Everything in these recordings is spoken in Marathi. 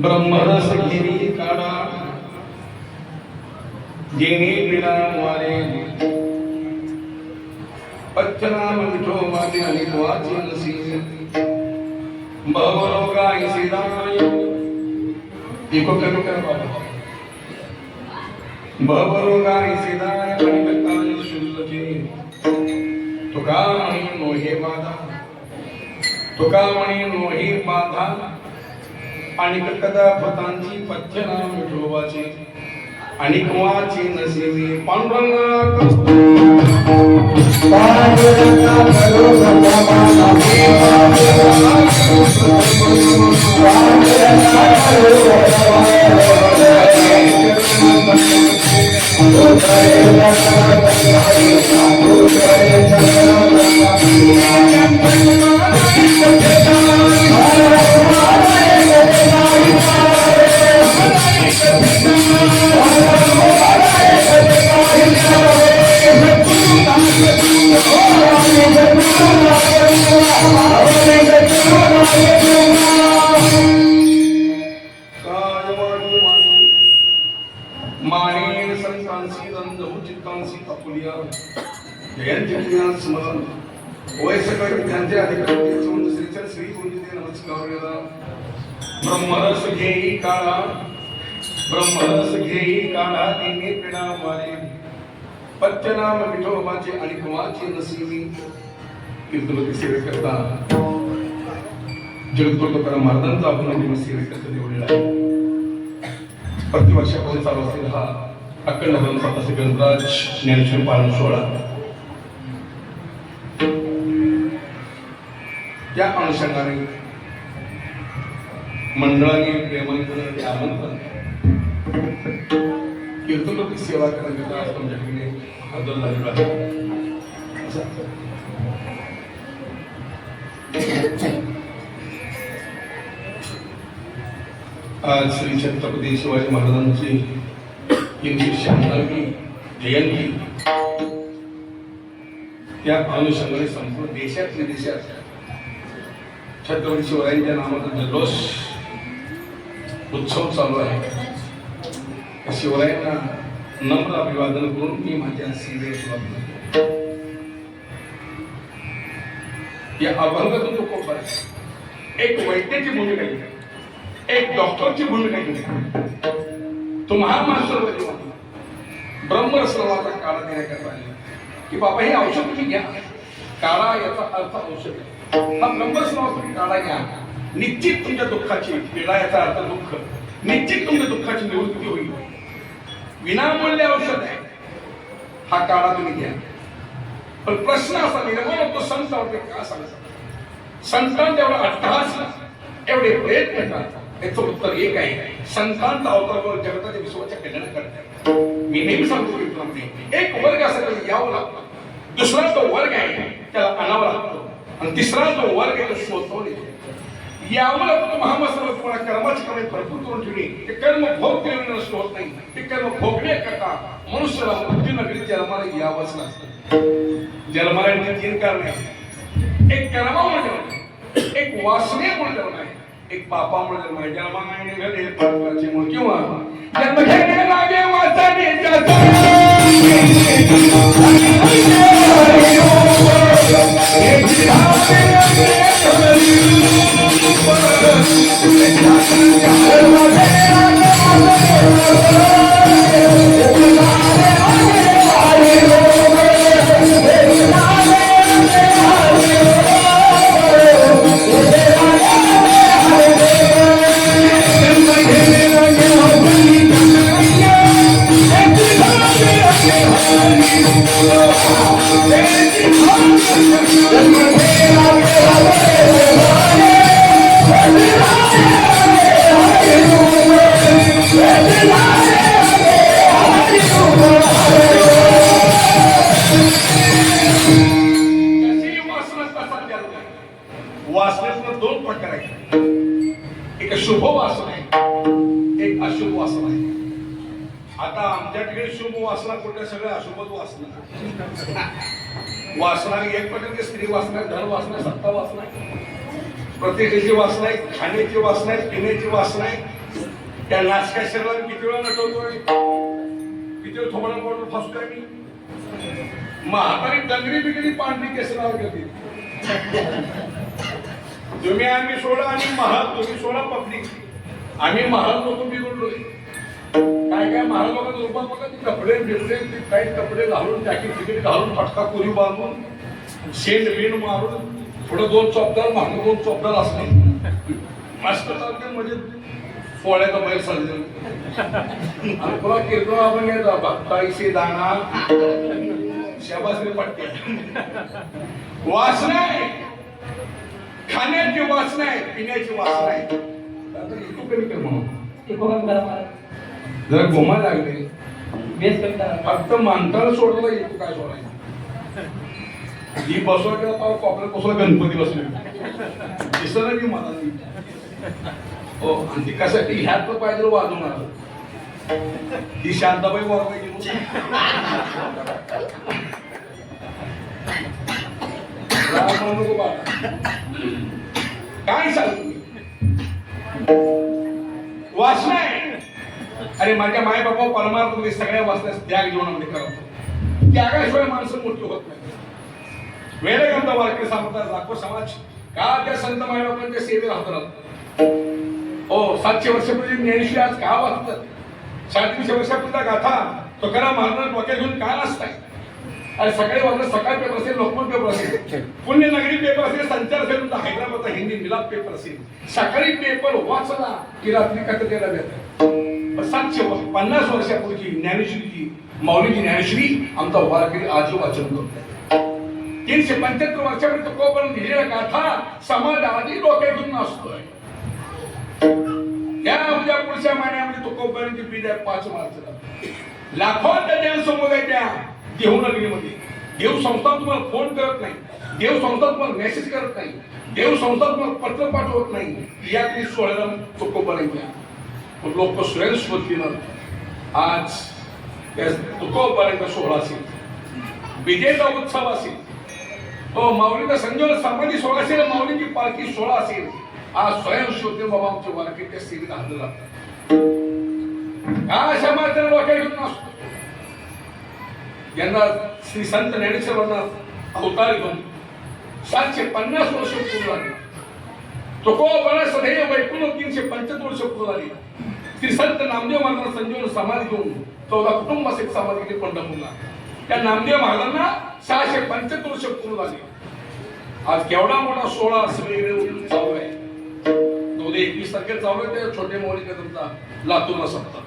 ब्रह्मरस घेरी काढा जेणे विना वारे पच्चनाम विठोबाचे आणि वाचे नसी भवरोगाय सिदाय एको कमी कर बाबा भवरोगाय सिदाय आणि कताय शुल्लके तुका म्हणी नोहे बाधा तुका म्हणी नोहे बाधा आणि कदा भतांची पच्चनाम विठोबाचे आणि कुवाची नसीबी पांडुरंगा माने संतांसी नंद चित्तांसी अपुलिया जयंती स्मरण वैसकर त्यांचे अधिकारी श्रीचर श्री गुरुजी नमस्कार वेदा ब्रह्मरस घेई काळा ब्रह्मरस घेई काळा तिने पिणा मारे पच्चनाम विठोबाचे आणि कुवाची नसीबी कीर्तनवती सेवे करता जगद्गुरु तुकाराम महाराजांचा आपण सेवेकरता निवडलेला आहे प्रतिवर्षापासून चालू असलेला हा अखंड ग्रंथाचा ग्रंथराज ज्ञानेश्वर पालन सोहळा त्या अनुषंगाने मंडळाने प्रेमाने आमंत्रण कीर्तनवती सेवा करण्याकरता आज तुमच्याकडे हजर झालेलो आहे आज श्री छत्रपती शिवाजी महाराजांची 396वी जयंती त्या अनुषंगाने संपूर्ण देशात विदेशात छत्रपती शिवरायांच्या नावाचा जल्लोष उत्सव चालू आहे शिवरायांना नम्र अभिवादन करून मी माझ्या सेवेस लागलो या अभंगातून तो खूप एक वैद्याची भूमिका घेतली एक डॉक्टरची भूमिका घेतली तो महान मास्टर ब्रह्मरस काळा देण्याकरता आले की बाबा हे औषध तुम्ही घ्या काळा याचा अर्थ औषध हा ब्रह्मरस तुम्ही काळा घ्या निश्चित तुमच्या दुःखाची पीडा याचा अर्थ दुःख निश्चित तुमच्या दुःखाची निवृत्ती होईल विनामूल्य औषध आहे हा काळा तुम्ही घ्या पण प्रश्न असा निर्माण होतो संतांवर का सांगतात संतांच्या एवढा अट्टहास एवढे प्रयत्न करतात याचं उत्तर एक आहे संतांचा अवतार जगताच्या विश्वाच्या कल्याण करतात मी नेहमी सांगतो की एक वर्ग असा यावं लागतो दुसरा जो वर्ग आहे त्याला आणावा लागतो आणि तिसरा जो वर्ग आहे तो शोधून येतो यावं लागतो महामास्तर तुम्हाला कर्माची कमी भरपूर करून ठेवली ते कर्म भोग केल्याने नष्ट होत नाही ते कर्म भोगण्याकरता मनुष्याला मृत्यू नगरी जन्माला यावंच लागतं जन्माला 3 कारण आहे एक कर्मामुळे एक वासनेमुळे जन्म आहे एक पापामुळे जन्म आहे जन्माने घडे पापाचे मूळ किंवा जन्म घेणे लागे वाचने वासनेत 2 प्रकार आहेत एक शुभ वासना आहे एक अशुभ वासना आहे आता आमच्याकडे शुभ वासना कुठल्या सगळ्या अशुभ वासना वासना एक प्रकारची स्त्री वासना धन वासना सत्ता वासना प्रत्येकाची वासना आहे, खाण्याची वासना आहे, पिण्याची वासना आहे. त्या नाशका शरीराला किती वेळा नटवतोय, किती वेळ थोडा पोट फसतोय मी. म्हातारी डंगरी बिगरी पांढरी केस लावत होती. तुम्ही आम्ही सोडा आणि महाल, तुम्ही सोडा पब्लिक. आम्ही महाल लोक बिघडलोय. काय काय महाल लोकांचा रूपा बघा, ते कपडे बिपडे ते टाईट कपडे घालून, जॅकेट तिकीट घालून, फटका पुरी बांधून, शेंड बिंड मारून, पुढे 2 चौकदार मागे 2 चौकदार असले मस्त चालते. म्हणजे पोळ्याचा बैल चालले आणि तुला किरकोळ आपण घ्यायचा भक्ताईशी दाना शाबासरी पट्ट्या. वासना आहे, खाण्याची वासना आहे, पिण्याची वासना आहे. तू कमी कर म्हणून जरा घुमा लागले फक्त माणसाला सोडलं येतो. काय सोडायचं ही बसवा केला पाव कॉपऱ्यात बसवा, गणपती बसले दिसलं नाही मला. हो, आणि ती कशासाठी ह्यात तर पाहिजे वाजवणार. ही शांताबाई वाजवायची नको बा. काय सांगतो वासना आहे. अरे माझ्या माय बाबा परमार्थ सगळ्या वासना त्याग जीवनामध्ये करतो. त्यागाशिवाय माणसं मोठी होत नाही. वेदग्रंथ वारकरी सांगतात लाखो समाज का त्या संत माय बाबांच्या सेवेत राहतात. हो, 700 वर्षापूर्वी ज्ञानेश्वरी आज का वाचतात. 700 वर्षापूर्वीचा गाथा तुकाराम महाराज डोक्यात घेऊन का नसताय. अरे सकाळी वाजता सकाळ पेपर असेल, लोकमत पेपर असेल, पुण्यनगरी पेपर असेल, संचार असेल, तुमचा हैदराबादचा हिंदी मिलाप पेपर असेल, सकाळी पेपर वाचला की रात्री कथेला भेटतात. 750 वर्षापूर्वीची ज्ञानेश्वरीची माऊलीची ज्ञानेश्वरी आमचा वारकरी आज वाचन करतो. 375 वर्षापर्यंत तुकोबांनी लिहिलेला गाथा समाज आधी डोक्यात घेऊन नसतोय. त्या उद्या पुढच्या महिन्यामध्ये तुकोबांची पिढी 5 मार्चला लाखोंच्या जनसमूह आहे त्या देहूनगरीमध्ये. देव संस्था तुम्हाला फोन करत नाही, देव संस्था तुम्हाला मेसेज करत नाही, देव संस्था तुम्हाला पत्र पाठवत नाही. या तुम्ही 16 तुकोबांच्या लोक स्वयंस्फूर्तीनं आज तुकोबांचा सोहळा असेल, विजेचा उत्सव असेल, हो माऊलीचा संजीवन समाधी सोहळा असेल, माऊलीची पालखी सोहळा असेल. आज स्वयंस्फूर्ती बाबा आमच्या वारकऱ्याच्या सेवेत हजर राहतात. हा समाजाला डोक्यात घेऊन नसतो. यंदा श्री संत ज्ञानेश्वरांना अवतार घेऊन 750 वर्ष पूर्ण झाली. तुकोबांना सदैव वैकुंठ 375 वर्ष पूर्ण झाली. श्री संत नामदेव महाराजांना संजीवन समाधी घेऊन 14 कुटुंबासहित समाधी पंढरपूरला. त्या नामदेव महाराजांना 675 वर्ष पूर्ण झाली. आज केवढा मोठा सोहळा सगळीकडे चालू आहे. 21 तारखेला चालू आहे. त्या छोटे मोहरीचा तुमचा लातूरला सप्ताह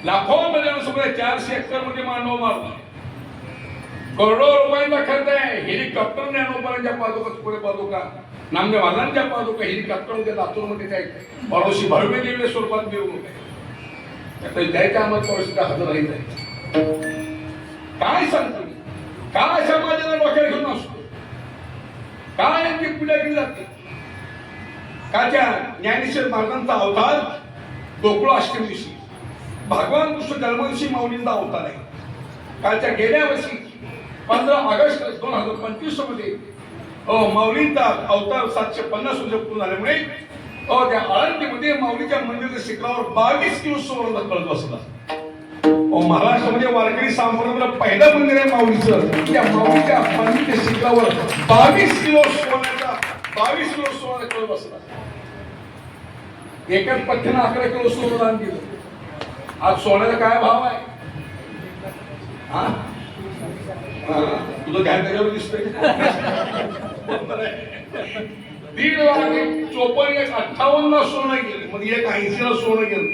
लाखोंमध्ये 400 एकर मध्ये मांडव मारला. करोडो रुपयांचा खर्च आहे. हेलिकॉप्टर ज्ञानोबांच्या पादुका, पुढे पादुका नामदेव महाराजांच्या पादुका हेलिकॉप्टर मध्ये लातूरमध्ये काय पडोशी भव्य दिव्य स्वरूपात मिरवणूक आहे. द्यायच्या आम्हाला परिस्थिती हजर राहील आहे. काय सांगतो मी, काय समाजाला डोक्यात घेऊन असतो, काय यांची पूजा केली जाते. का त्या ज्ञानेश्वर महाराजांचा अवतार गोकुळ अष्टमी दिवशी, भगवान कृष्ण जन्मदिवशी माऊलींचा अवतार आहे. कालच्या गेल्या वर्षी 15 ऑगस्ट 2025 मध्ये माऊलींचा अवतार 750 वर्ष पूर्ण झाल्यामुळे त्या आळंदीमध्ये माऊलीच्या मंदिराच्या शिखरावर 22 किलो सोनं कळत बसला. महाराष्ट्रामध्ये वारकरी संप्रदायाला पहिलं मंदिर आहे माऊलीचं. त्या माऊलीच्या मंदिराच्या शिखरावर 22 किलो सोनं कळत बसला. एकाच पठ्ठ्यानं 11 किलो सोनं दान दिलं. आज सोन्याचा काय भाव आहे? हा तुझं ध्यान त्याच्यावर दिसतंय. 1,54,58 सोनं गेलं. मग 1,80 सोनं गेलं.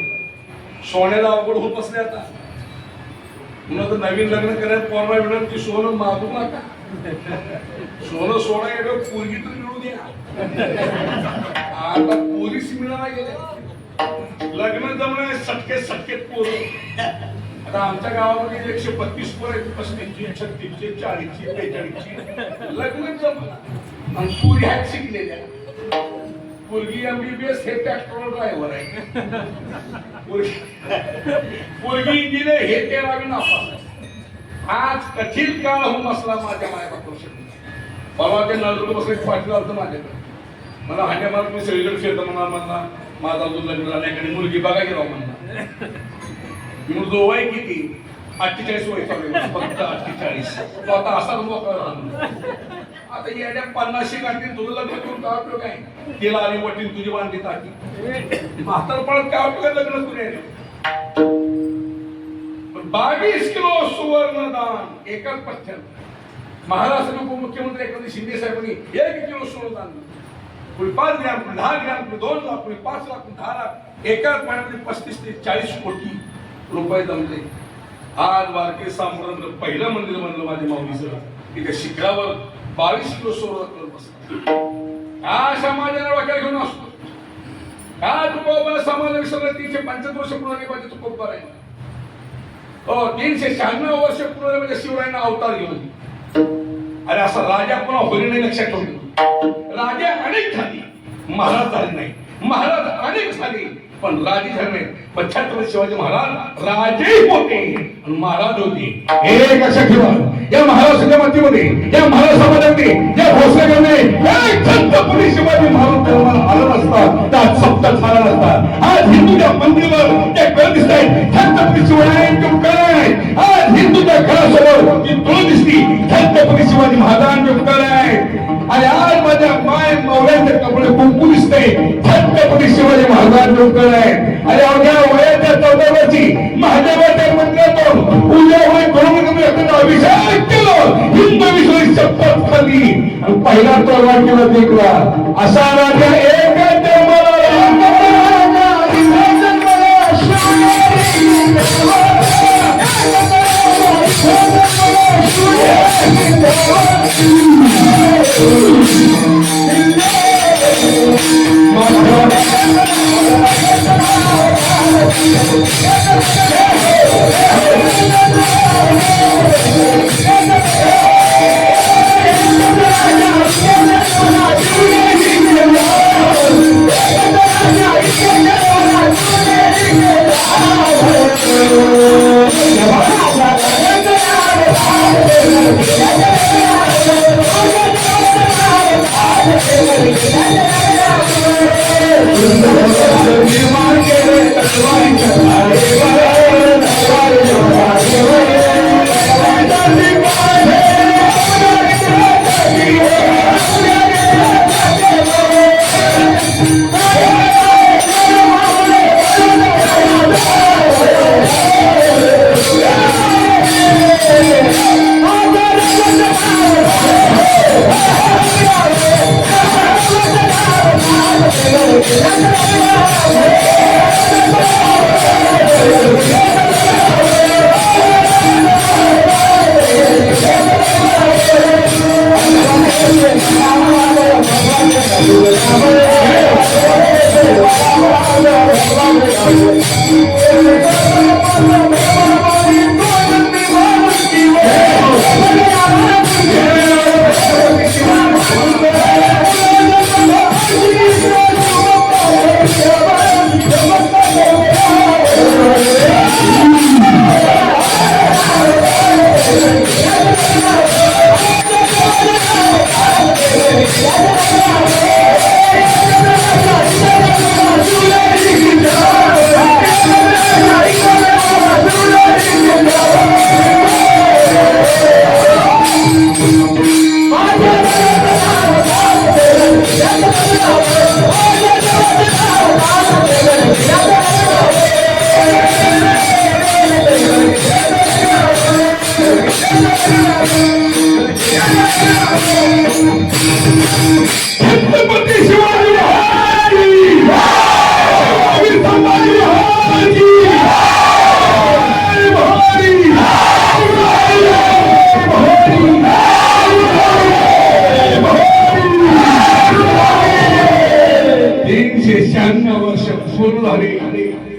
सोन्याला अवघड होत असले आता. म्हणून तर नवीन लग्न करायला पोरला मिळत की सोनं मागू नका. सोनं सोडा गेलं, पोरगी तर मिळू द्या. आता पोलीस मिळाला गेले, लग्न जमणे सटके पोरं. आता आमच्या गावामध्ये 132 पोरं, 35, 36, 40, 45 लग्न जमलं. आणि पोरी आहेत शिकलेल्या. पोरगी MBBS, हे ट्रॅक्टर ड्रायव्हर आहे. पोरगी इंजिनियर, हे 13वी नापास आहे. आज कठीण काळ होऊन बसला माझ्या मायबापावर. बाबा ते नळदुर्ग बसले पाटील आलं माझ्याकडे. मला हांड्या मला तुम्ही सगळीकडे फिरता म्हणा माझा अजून लग्न झाल्याकडे मुलगी बघा की राव म्हणला. म्हणून जो वय किती 48 वय चालू फक्त 48. तो आता असा मोकळा आता येड्या 50 गाठी तुझं लग्न करून काय उपयोग आहे? तिला आली वटीन तुझी बांधली टाकी म्हातारपणात काय उपयोग लग्न करू? 22 किलो सुवर्णदान एकाच पथ्यात महाराष्ट्र उपमुख्यमंत्री एकनाथ शिंदे साहेबांनी 1 किलो सुवर्णदान, कोणी 5 ग्रॅम, कोणी 10 ग्रॅम, कोणी 2 लाख, कोणी 5 लाख, कोणी 10 लाख, एकाच महिन्यामध्ये 35 ते 40 कोटी रुपये जमले. आज वारकरी संप्रदाय पहिलं मंदिर बनलं माझ्या माऊलीचं की त्या शिखरावर 22 किलो सोनं करून बसतात. हा समाजाला वाक्याला घेऊन असतो. हा तुकोबा समाज विसरला 375 वर्ष पुराणे पाहिजे तुकोबा आहे. 396 वर्ष पूर्ण म्हणजे शिवरायांना अवतार घेऊन. अरे असा राजा पुन्हा होईल नाही लक्षात ठेवतो. राजा अनेक झाली, महाराज झाले नाही. महाराज अनेक झाले पण राजे झाले नाही. पण छत्रपती शिवाजी महाराज राजे होते आणि महाराज होते. हे लक्षात ठेवा. या महाराष्ट्राच्या मातीमध्ये, या महाराज समाजामध्ये, या भोसलेमध्ये छत्रपती शिवाजी महाराज जन्माला आला नसता तर आज सप्ताह झाला नसता. आज हिंदूच्या मंदिरावर त्या कळ दिसत आहेत छत्रपती शिवरायांचे उपकार आहेत. आज हिंदूच्या घरासमोर जी तुळ दिसती छत्रपती शिवाजी महाराजांचे उपकार आहेत. आणि आज माझ्या माय मौल्याचे कपडे कुंकू दिसते छत्रपती शिवाजी महाराजांचे उपकार आहेत. आणि अवघ्या वयाच्या 14 वर्षी महादेवाच्या मंदिरातून उद्या होय करून अभिषेक केलं. हिंदू विश्वास शपथ खाल्ली आणि पहिला तो वाक्याला देखला असा राजा एक जन्माला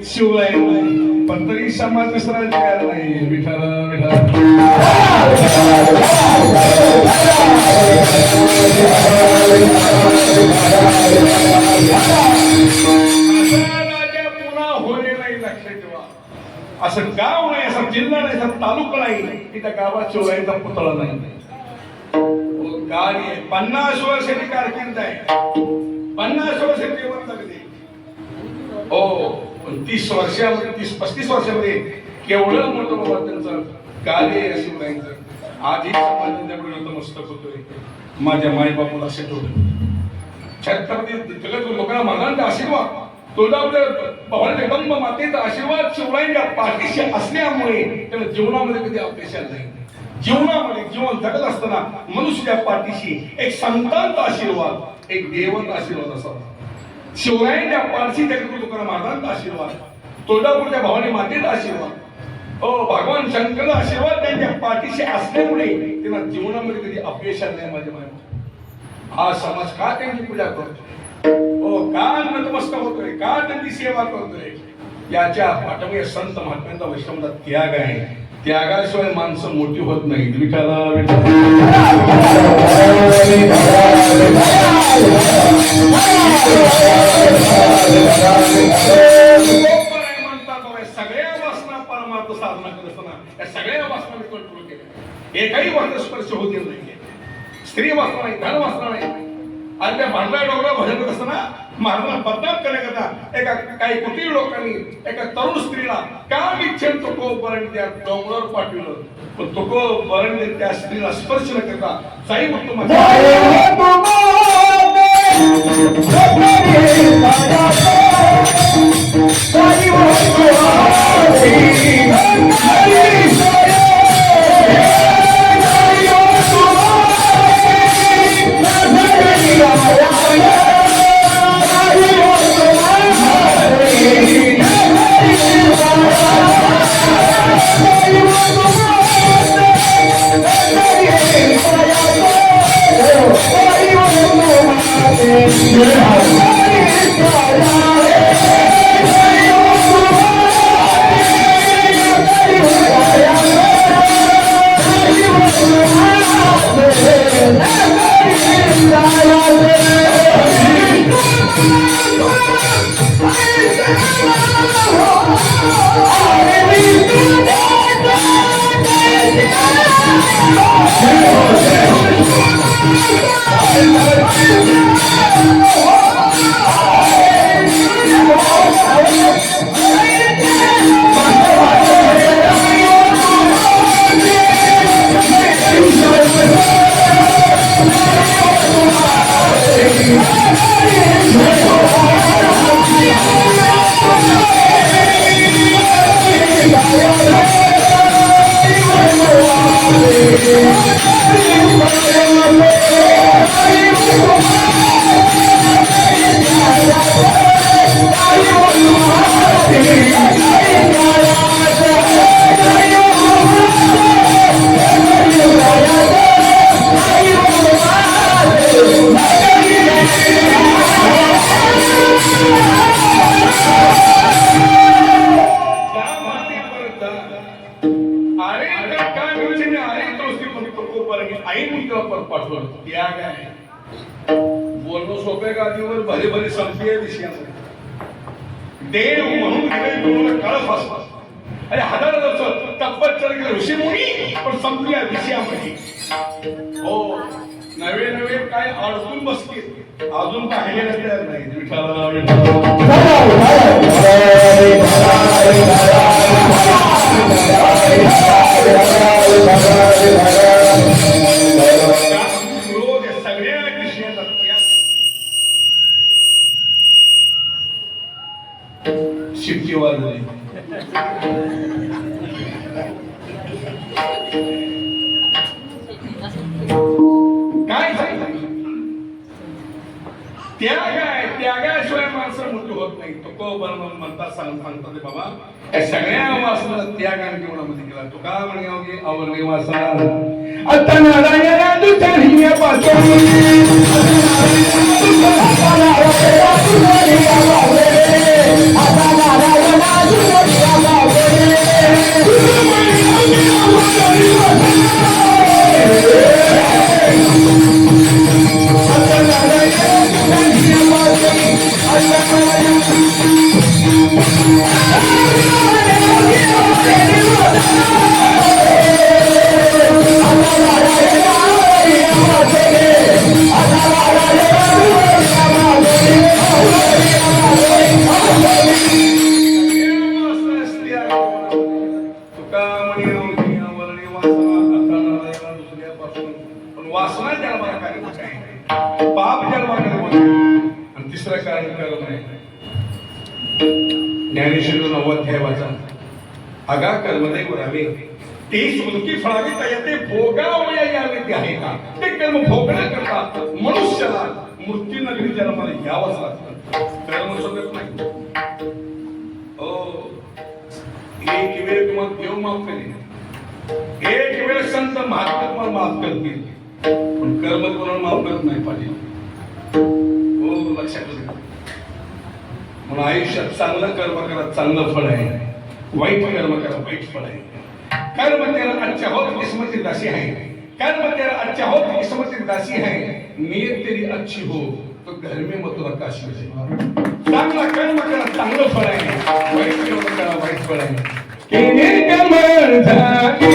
शिवराय पण तरी समाज विसरायचं काय नाही. विठाला राजा पुन्हा होणे नाही. लक्षात ठेवा. असं गाव नाही, असा जिल्हा नाही, असा तालुका नाही की त्या गावात शिवरायांचा पुतळा नाही. गाडी 50 वर्षाची कारकीर्द आहे. 50 वर्ष जेवण लागले. हो, पण 30 वर्षामध्ये 30-35 वर्षामध्ये केवढं मोठं बाबा त्यांचं कार्य आहे शिवरायांचं. आजही समाजाच्याकडे नतमस्तक होतोय. माझ्या मायबापाला असे ठेवलं छत्रपती जगत लोकांना महाराजांचा आशीर्वाद, तुळजापूर भवानी जगदंबा मातेचा आशीर्वाद शिवरायांच्या पाठीशी असल्यामुळे त्यांना जीवनामध्ये कधी अपयश आलं नाही. जीवनामध्ये जीवन जगत असताना मनुष्याच्या पाठीशी एक संतांचा आशीर्वाद, एक देवाचा आशीर्वाद असावा. शिवरायांच्या पाठीशी जगत लोकांना महाराजांचा आशीर्वाद, तुळजापूरच्या भवानी मातेचा आशीर्वाद, भगवान शंकरचा आशीर्वाद त्यांच्या पाठीशी असल्यामुळे त्यांना जीवनामध्ये कधी अपयश आलं नाही. माझ्या माय हा समाज का त्यांची पूजा करतो, का नतमस्तक होतोय, का त्यांची सेवा करतोय, याच्या पाठीमागे संत महात्म्यांचा वैष्णवाचा त्याग आहे. त्यागाशिवाय माणसं मोठी होत नाही. विठाला सगळ्या वासना परमार्थ साधना करत असताना या सगळ्या वासना कंट्रोल केल्या. एकही वासना स्पर्श होत नाही. स्त्री वासना नाही, धन वासना नाही. आणि त्या भांडा डोंगरा भजन करत असताना महाराजांना बदनाम करण्याकरता एका काही कुटील लोकांनी एका तरुण स्त्रीला काम इच्छेन तुको बरण त्या डोंगरावर पाठवलं. पण तुको बरण त्या स्त्रीला स्पर्श न करता साई उत्तम बोलणं सोप्या गादीवर भले भले संपले विषयामध्ये देव म्हणून तुम्हाला कळत असतात. अरे हजाराचं तपश्चर्या ऋषीमुनी पण संपल्या विषयामध्ये. हो, नवे नवे काय अडकून बसतील, अजून पाहिलेलं तयार नाही. सगळ्या विषयाचा शिट्टी वाजली. काय त्याग आहे, त्यागाशिवाय माणसं मोठी होत नाही. तुको बर्मन म्हणतात सांगतात ते बाबा या सगळ्या वासना त्यागाने जीवनामध्ये केला. तुका म्हणे आवरणे वासना आता नारायणा दुसरी अंतःकरण कर्म आहे. ज्ञानेश्वर 90 अध्याय वाचा. अगा कर्मदेव रावे ते स्मृती फळावी ते भोगावया यावे ते आहे का? ते कर्म भोगण्याकरता मनुष्याला मृत्यू नगरी जन्माला यावंच लागतं. कर्म सोबत नाही. एक वेळ तुम्हाला देव माफ करेल, एक वेळ संत महात्मा तुम्हाला माफ करतील, पण कर्म कोणाला माफ करत नाही पाहिजे. हो, लक्षात ठेवा. म्हणून आयुष्यात चांगलं कर्म करा, चांगलं फळ आहे. वाईट कर्म करा, वाईट फळ आहे. कर्म तेरा अच्छा हो तो किस्मत की दासी है, कर्म तेरा अच्छा हो तो किस्मत की दासी है, नीयत तेरी अच्छी हो तो घर में मत रखा शिव. चांगला कर्म करा, चांगलं फळ आहे. वाईट कर्म करा, वाईट फळ आहे. केले कमळ झाली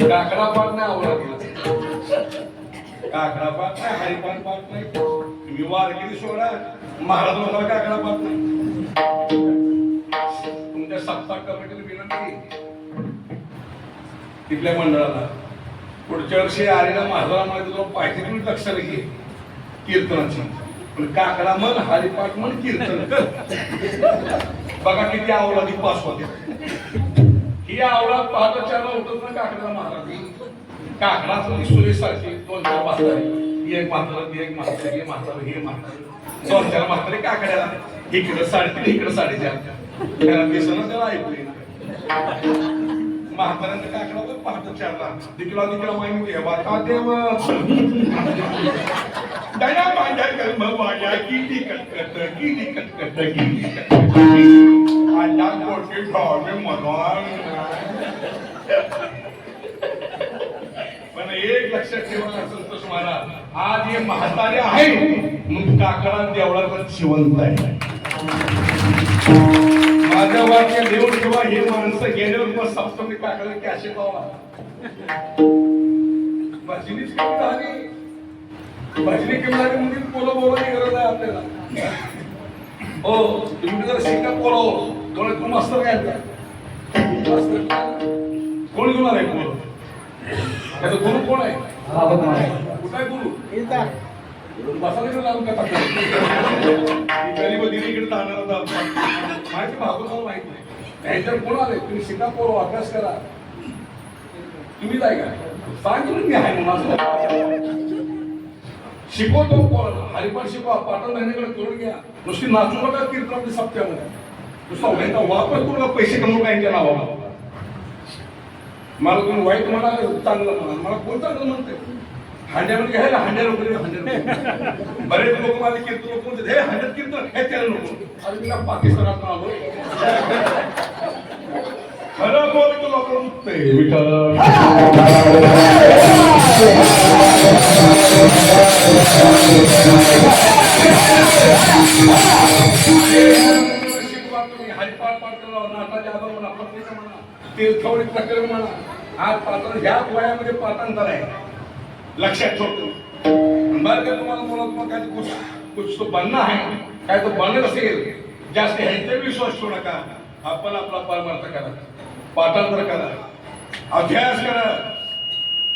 काकडा पाठ नाही आवडत. काकडा पाठ नाही, हरिपाठ पाठ नाही. तुम्ही वारकरी सोडा, महाराज लोकांना काकडा पाठ नाही. तुमच्या सप्ताह कमिटीला विनंती तिथल्या मंडळाला, पुढच्या वर्षी आलेल्या महाराजांमध्ये तुला पाहिजे तुम्ही लक्षात घे कीर्तनाची. पण काकडा म्हण, हरिपाठ म्हण, कीर्तन कर. बघा किती अवलादी पास होते. ही आवळात पाहतो चार उठत ना काकड्याला महाराज. काकडाचं सुरेसारखी 2-4 म्हातारे, एक म्हातारा, ती एक म्हातारी, हे म्हातारा, हे म्हातारा, 2-4 म्हातारे काकड्याला. इकडं 3.5, इकडं 4.5. त्याला दिसणं त्याला ऐकू येणार. म्हाताऱ्यांचं काकडावर पाहतो चारला. दिकला दिकला माहिती घ्यावा का देव दया माझ्या कर्म वाया किती कटकट, किती कटकट, किती कटकट. आला गोटे ढावे म्हणून. पण एक लक्षात ठेवा संतोष महाराज, आज हे म्हातारे आहे मग काकडा देवळावर जिवंत आहे. माझ्या वाक्य देऊन ठेवा, हे माणसं गेल्यावर मग सप्तमी काकडा कॅशे पावा. भजनीच कमी झाली, भजनी कमी झाली म्हणजे बोला बोलायची गरज आहे आपल्याला. हो तुम्ही जर शिका पोराव कोण तू मास्तर काय कोण घेऊन आलाय पोर त्याचा गुरु कोण आहे कुठं आहे गुरु बसायला लावून का गरीब दिल्लीकडे जाणार होता माहिती भागवत माहित नाही त्यांच्यावर कोण आले तुम्ही शिका पोर अभ्यास करा तुम्ही जाय का सांगितलं मी आहे म्हणून शिकवतो पोराला हरिपाठ शिकवा पाठण महिन्याकडे करून घ्या नुसती नाचू नका कीर्तन सप्त्यामध्ये नुसता व्हायचा वापर करू नका पैसे कमवू का यांच्या नावाला मला तुम्ही वाईट म्हणा चांगलं म्हणा मला कोण चांगलं म्हणते हांड्यामध्ये घ्यायला हांड्या नको बरेच लोक माझे कीर्तन लोक म्हणते हे हांड्यात कीर्तन हे त्याला नको अरे मी पाकिस्तानात आलो खरं बोलतो लोक म्हणते विठ्ठल हरिपाठ पाठ करा नाटाच्या आधार म्हणा पत्रिका म्हणा तीर्थवडी प्रकरण म्हणा आज पात्र ह्या वयामध्ये पाठांतर आहे लक्षात ठेवतो बरं का तुम्हाला मुलात काय कुछ तो बनना आहे काय तो बनत असेल जास्त ह्यांचा विश्वास ठेवू नका आपण आपला परमार्थ करा पाठांतर करा अभ्यास करा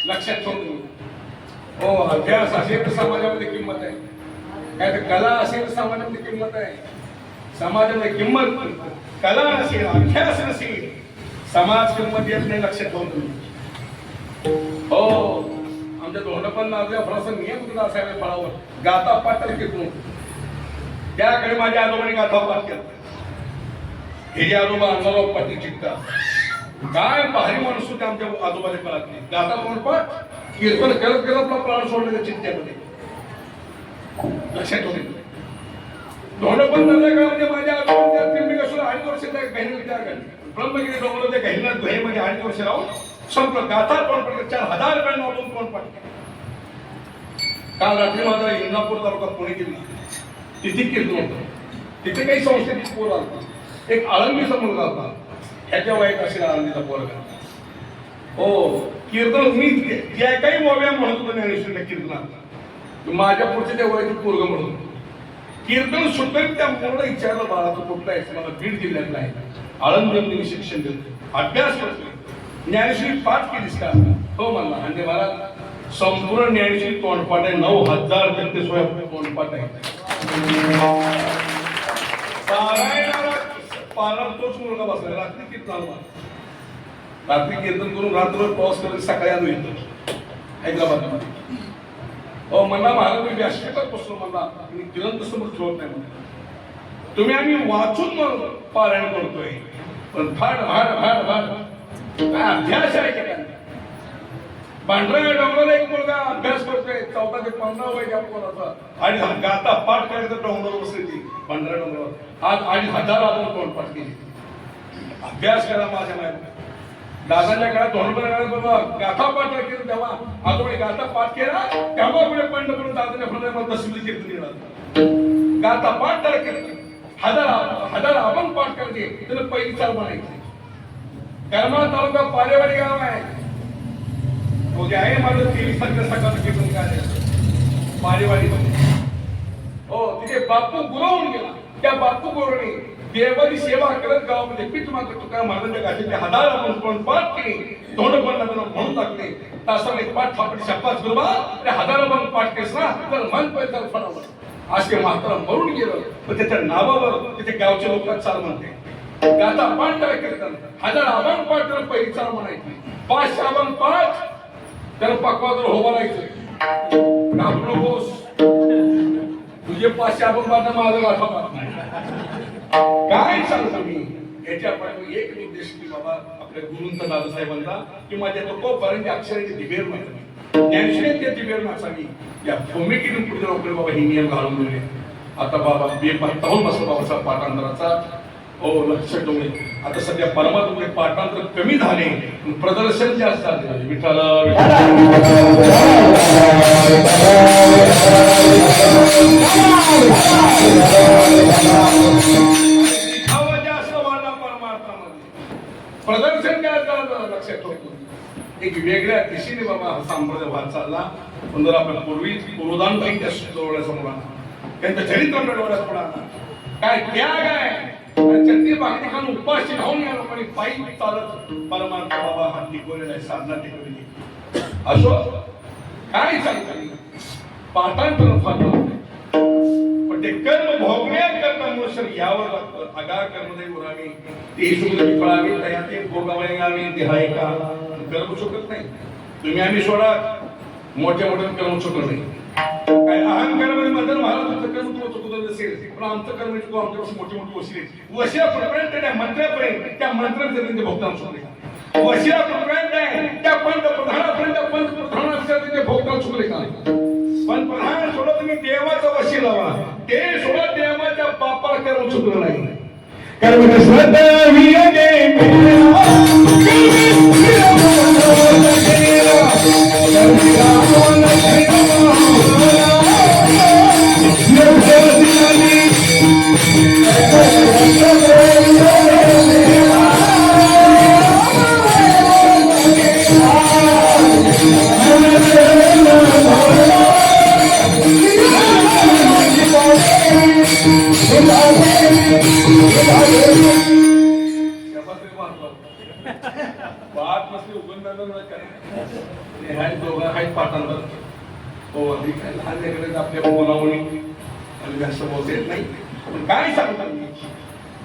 लक्षात ठेवतो हो अभ्यास असेल तर समाजामध्ये किंमत आहे काय तर कला असेल तर समाजामध्ये किंमत आहे समाजामध्ये किंमत कला नसेल अभ्यास नसेल समाज किंमत येत नाही लक्षात ठेवून तुम्ही हो आमच्या धोंडपण नावाच्या फळाचा नियम सुद्धा असायला फळावर गाता पाठ तर घेतो त्याकडे माझ्या आजोबाने गाथा पाठ केला हे जे आजोबा अण्णाराव पाटील चिकता काय भारी माणूस होते आमच्या आजोबाच्या काळातले गाता तोंडपाठ कीर्तन करत करत आपला प्राण सोडले चित्त्यामध्ये लक्षात ठेवले धोंडपण नावाच्या काळामध्ये माझ्या आजोबा त्र्यंबकेश्वर 2.5 वर्षाचा बहिणी विचार करणे ब्रह्मगिरी डोंगराच्या गहिना गुहेमध्ये 2.5 वर्ष राहून संपलं गाथा तोंडपाठ 4,000 रुपये नोंदवून तोंडपाठ काल रात्री माझा इंदापूर तालुका पुणे जिल्हा तिथे कीर्तन होतं तिथे काही संस्थेची पोर आला एक आळंदीचा मुलगा होता ह्याच्या वयात असेल आळंदीचा पोरगा हो कीर्तन मी ज्या काही मोव्या म्हणत होतो ज्ञानेश्वरीच्या कीर्तनात माझ्या पुढच्या त्या वयाची पोरग म्हणून कीर्तन सुटलं त्या मुलाला विचारलं बाळा तो कुठला आहे मला बीड जिल्ह्यातला आहे आळंदी शिक्षण देतो अभ्यास करतो ज्ञानेश्वरी पाठ केलीस का हो म्हणला म्हणजे मला संपूर्ण ज्ञानेश्वरी तोंडपाठ आहे 9,000 ग्रंथसोय तोंडपाठ आहे पारायणाला तोच मुलगा बसला रात्री कीर्तन रात्री कीर्तन करून रात्रभर प्रवास करून सकाळी आलो येतो हैदराबादमध्ये हो म्हणला महाराज मी व्यासपीठात बसलो म्हणला मी गिरंत समोर ठेवत नाही म्हणला तुम्ही आम्ही वाचून पारायण करतोय पण फाड फाड फाड फाड काय अभ्यास आहे का त्यांना पांढऱ्या डोंगराला एक मुलगा अभ्यास करतोय 14 ते 15 वय या पोराचा आणि गाता पाठ करायचं डोंगरावर बसली पांढऱ्या डोंगरावर आज 2,500 आपण तोंडपाठ केली अभ्यास करा माझ्या माहिती दादाच्या काळात धोंडपणा गाथा पाठ केलं तेव्हा आजोबाने गाथा पाठ केला तेव्हा पुढे पंढरपूर दादाच्या हृदयामध्ये दसवीची कीर्तन केलं गाथा पाठ त्याला केलं हजार आपण पाठ करते त्याला पहिली चाल म्हणायची करमाळा तालुका पालेवाडी गाव आहे तो जे आहे माझं 23 तारखेला सकाळचं कीर्तन काय पालेवाडीमध्ये हो तिथे बापू गुरवून गेला त्या बापू गुरुने देवाची सेवा करत गावामध्ये पीठ मात्र तुकाराम महाराजांच्या गाठीचे 1000 आपण पण पाठ केले तोंडपण म्हणून टाकले तासाने पाठ फापडी शब्दात गुरुबा ते 1000 आपण पाठ केस ना तर मन पैसा फळावलं आज ते मात्र मरून गेलं पण त्याच्या नावावर तिथे गावच्या लोकांना चाल म्हणते गाता पाठ काय करतात 1000 आपण पाठ त्याला पहिली चाल म्हणायची 5 आपण पाठ त्याला पकवावर होवायचं घाबरू नकोस तुझे 5 आपण पाठ माझं गाठा पाठ नाही काय सांगतो मी याच्या पाठी एक उद्देश की बाबा आपल्या गुरूंचा दादासाहेबांचा की माझ्या तोपर्यंत अक्षराची दिवेर माहिती ज्ञानश्रेय दिवेर मासावी या भूमिकेतून पुढे रोकडे बाबा हे नियम घालून दिले आता बाबा पाहून बसला बाबाचा पाठांतराचा हो लक्षात ठेवले आता सध्या परमात्मा पाठांतर कमी झाले प्रदर्शन जास्त झाले विठ्ठल प्रदर्शन काय लक्षात ठेवतो एक वेगळ्या दिशेने बाबा हा संप्रदाय वाद चालला पण जर आपण पूर्वी पूर्वदान त्या डोळ्यासमोर त्यांचं चरित्र डोळ्यासमोर आणा काय त्याग आहे, चटणी भाकरी खाऊन उपाशी राहून या लोकांनी पायी चालत परमार्थ बाबा हात टिकवलेला आहे, साधना टिकवलेली. असो काय सांगता पाठांतर फार पण ते कर्म भोगण्याकरता मनुष्य यावं लागतं. अगा कर्मदेव उरावी ते सुख विफळावी तया ते भोगावे गावी ते हाय का करू शकत नाही. तुम्ही आम्ही सोडा मोठ्या मोठ्या करू शकत नाही. काय अहंकारामध्ये म्हणतात महाराजांचं कर्म तुम्हाला चुकत नसेल, पण आमचं कर्म चुकू आमच्यापासून मोठी मोठी वशिले वशिलापर्यंत त्या मंत्र्यापर्यंत त्या मंत्र्यांचं ते भोगताना चुकले. वशिलापर्यंत त्या पंतप्रधानापर्यंत पंतप्रधानापर्यंत ते भोगताना चुकले का? पंतप्रधान सोडा तुम्ही देवाचा वशी लावा, ते सोडा देवाच्या बापाला कर्म चुकलं नाही. कर्म श्रद्धा वियगे बात नसली उगवून दोघं आहेत पाठांतर हो लहान लेकरं आपल्या बोलावणी आणि जास्त बोलता येत नाही. पण काय सांगतात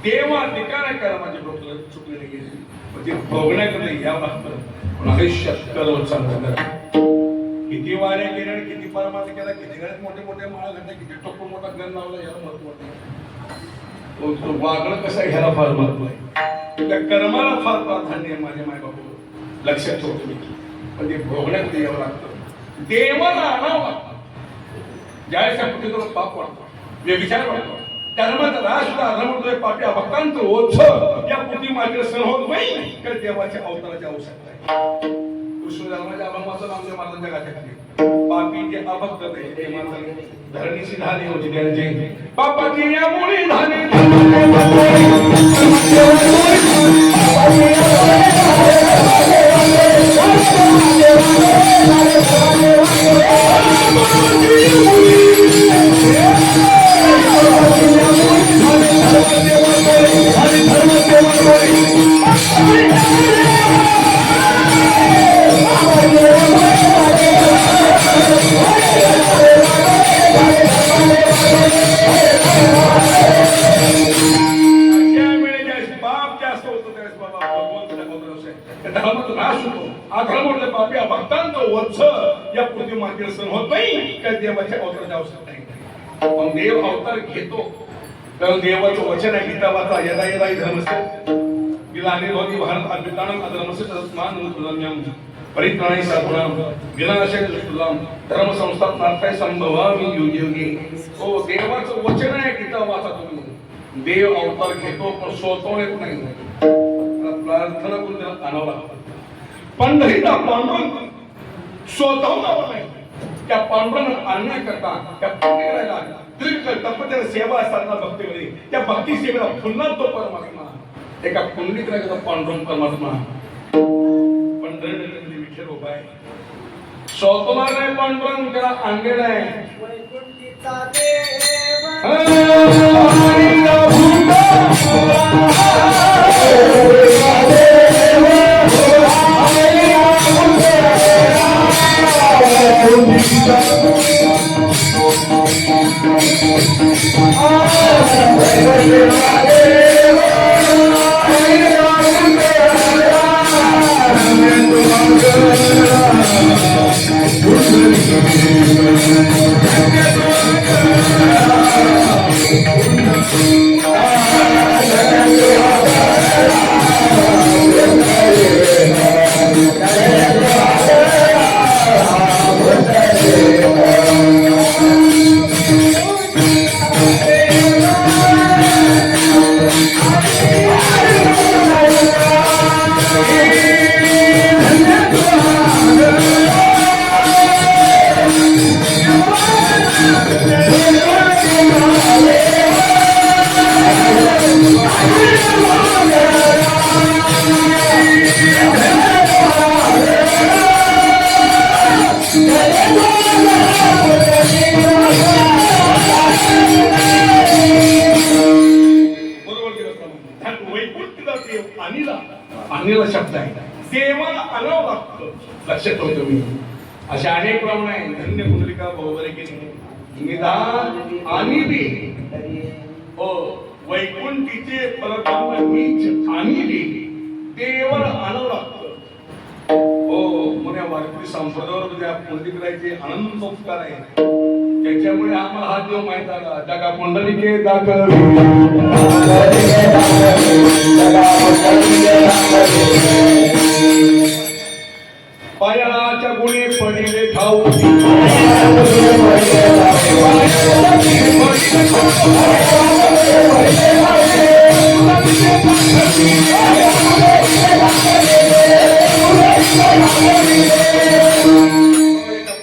देवा ठिकाणा करा माझे डोकं चुकले नाही गेले म्हणजे भोगण्याकडे यावं लागतं. पण आयुष्यात कर्म चालतं करा. किती वाऱ्या गेल्या किती परमार्थ केला, किती घरात मोठे मोठे माळा घातल्या, किती टोकून मोठा घर लावला याला महत्व नाही. वागणं कसं ह्याला फार महत्व आहे. त्या कर्माला फार प्राधान्य आहे. माझ्या माय बाबू लक्षात ठेवतो मी. पण ते भोगण्यात यावं लागतं, देवाला आणावं लागतं. ज्यावेळेस आपण पाप वाटतो, व्यभिचार वाटतो, कर्माचा राज सुद्धा आधार म्हणतोय पापी भक्तांचं ओझ या पुती मात्र सण होत नाही तर देवाच्या अवताराची आवश्यकता आहे. कृष्ण जन्माच्या अभंगाचं नामदेव महाराजांच्या गाथ्याखाली पापी जे अभक्त ते मात्र धरणीची झाली होती त्यांचे पापाची यामुळे झाले देवाच्या अवताराची आवश्यकता नाही. पण देव अवतार घेतो कारण देवाचं वचन आहे. गीता वाचा यदा यदा धर्मस्य विलाने भवति भारत अद्वितानं अधर्मस्य तस्मात् नमः परित्राणाय साधूनां विनाशाय दुष्कृतां धर्म संस्थापनार्थाय संभवामि युगे युगे. हो देवाचं वचन आहे. गीता वाचा तुम्ही. देव अवतार घेतो पण स्वतः येत नाही. प्रार्थना करून त्याला आणावं लागतं. पंढरीचा पांडुरंग स्वतःहून आला नाही. त्या पांडुरंग आणण्याकरता त्या पुण्यराला दीर्घ तपस्या सेवा असताना भक्तीमध्ये त्या भक्ती सेवेला पुन्हा तो परमात्मा एका पुण्यराला पांडुरंग परमात्मा पंढरीमध्ये विठ्ठल उभा आहे. स्वतःला नाही पांडुरंग त्याला आणलेला आहे. आणलेला शब्द आहे. देवाला आणावं लागतं. लक्षात ठेवतो मी. अशा अनेक प्रमाण आहे. धन्य कुंडलिका बरोबर आहे की निदान आणि बी हो वैकुंठीचे परब्रह्म मीच आणि बी देवाला आणावं लागतं. हो मोठ्या वारकरी संप्रदायावर ज्या कुंडलिकाचे अनंत उपकार आहे त्याच्यामुळे आम्हाला हा देव माहित आला. जगा कुंडलिके दाखवी पायाच्या गुणे पडिले ठाऊकी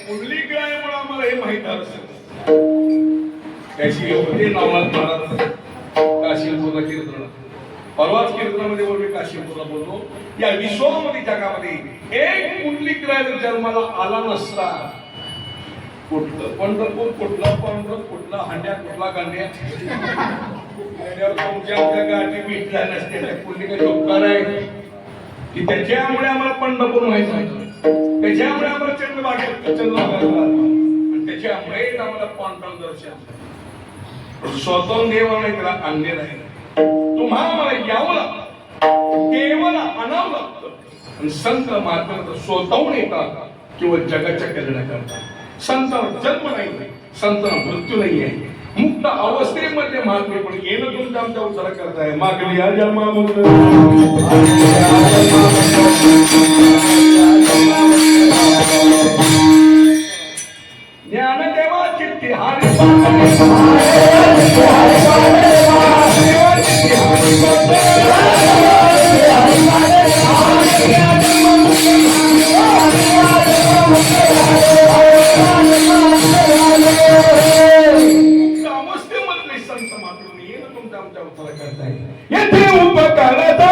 पुंडलिक रायामुळे आम्हाला हे माहित आलं. त्याची होते नावात महाराज काशीपूरला कीर्तन परवाच कीर्तनामध्ये बोलले काशीपूरला बोललो. या विश्वामध्ये जगामध्ये एक पुंडलिक राय जन्माला आला नसता कुठलं पंढरपूर कुठला पंढरपूर कुठला हांड्या कुठला गांड्या तुमच्या आमच्या गाठी भेटल्या नसते. पुंडलिकाचे उपकार आहे की त्याच्यामुळे आम्हाला पंढरपूर माहित आहे. त्याच्यामुळे आम्हाला चंद्रभागेत चंद्रभागा त्याच्यामुळे आम्हाला पांडव दर्शन स्वतः देवाला त्याला आणले नाही. तुम्हाला मला यावं लागतं देवाला आणावं लागतं. आणि संत मात्र स्वतःहून येतात किंवा जगाच्या कल्याणाकरता. संतांना जन्म नाही संतांना मृत्यू नाही आहे. मुक्त अवस्थेमध्ये महात्मे पण येणं तुमच्या आमच्या उद्धार करताय. मागली या जन्मामध्ये ज्ञानदेवा चित्ती हारी अवस्थेमधले संत मात्र येणं तुमच्या आमच्या उद्धार करताय. येथे उपकाराचा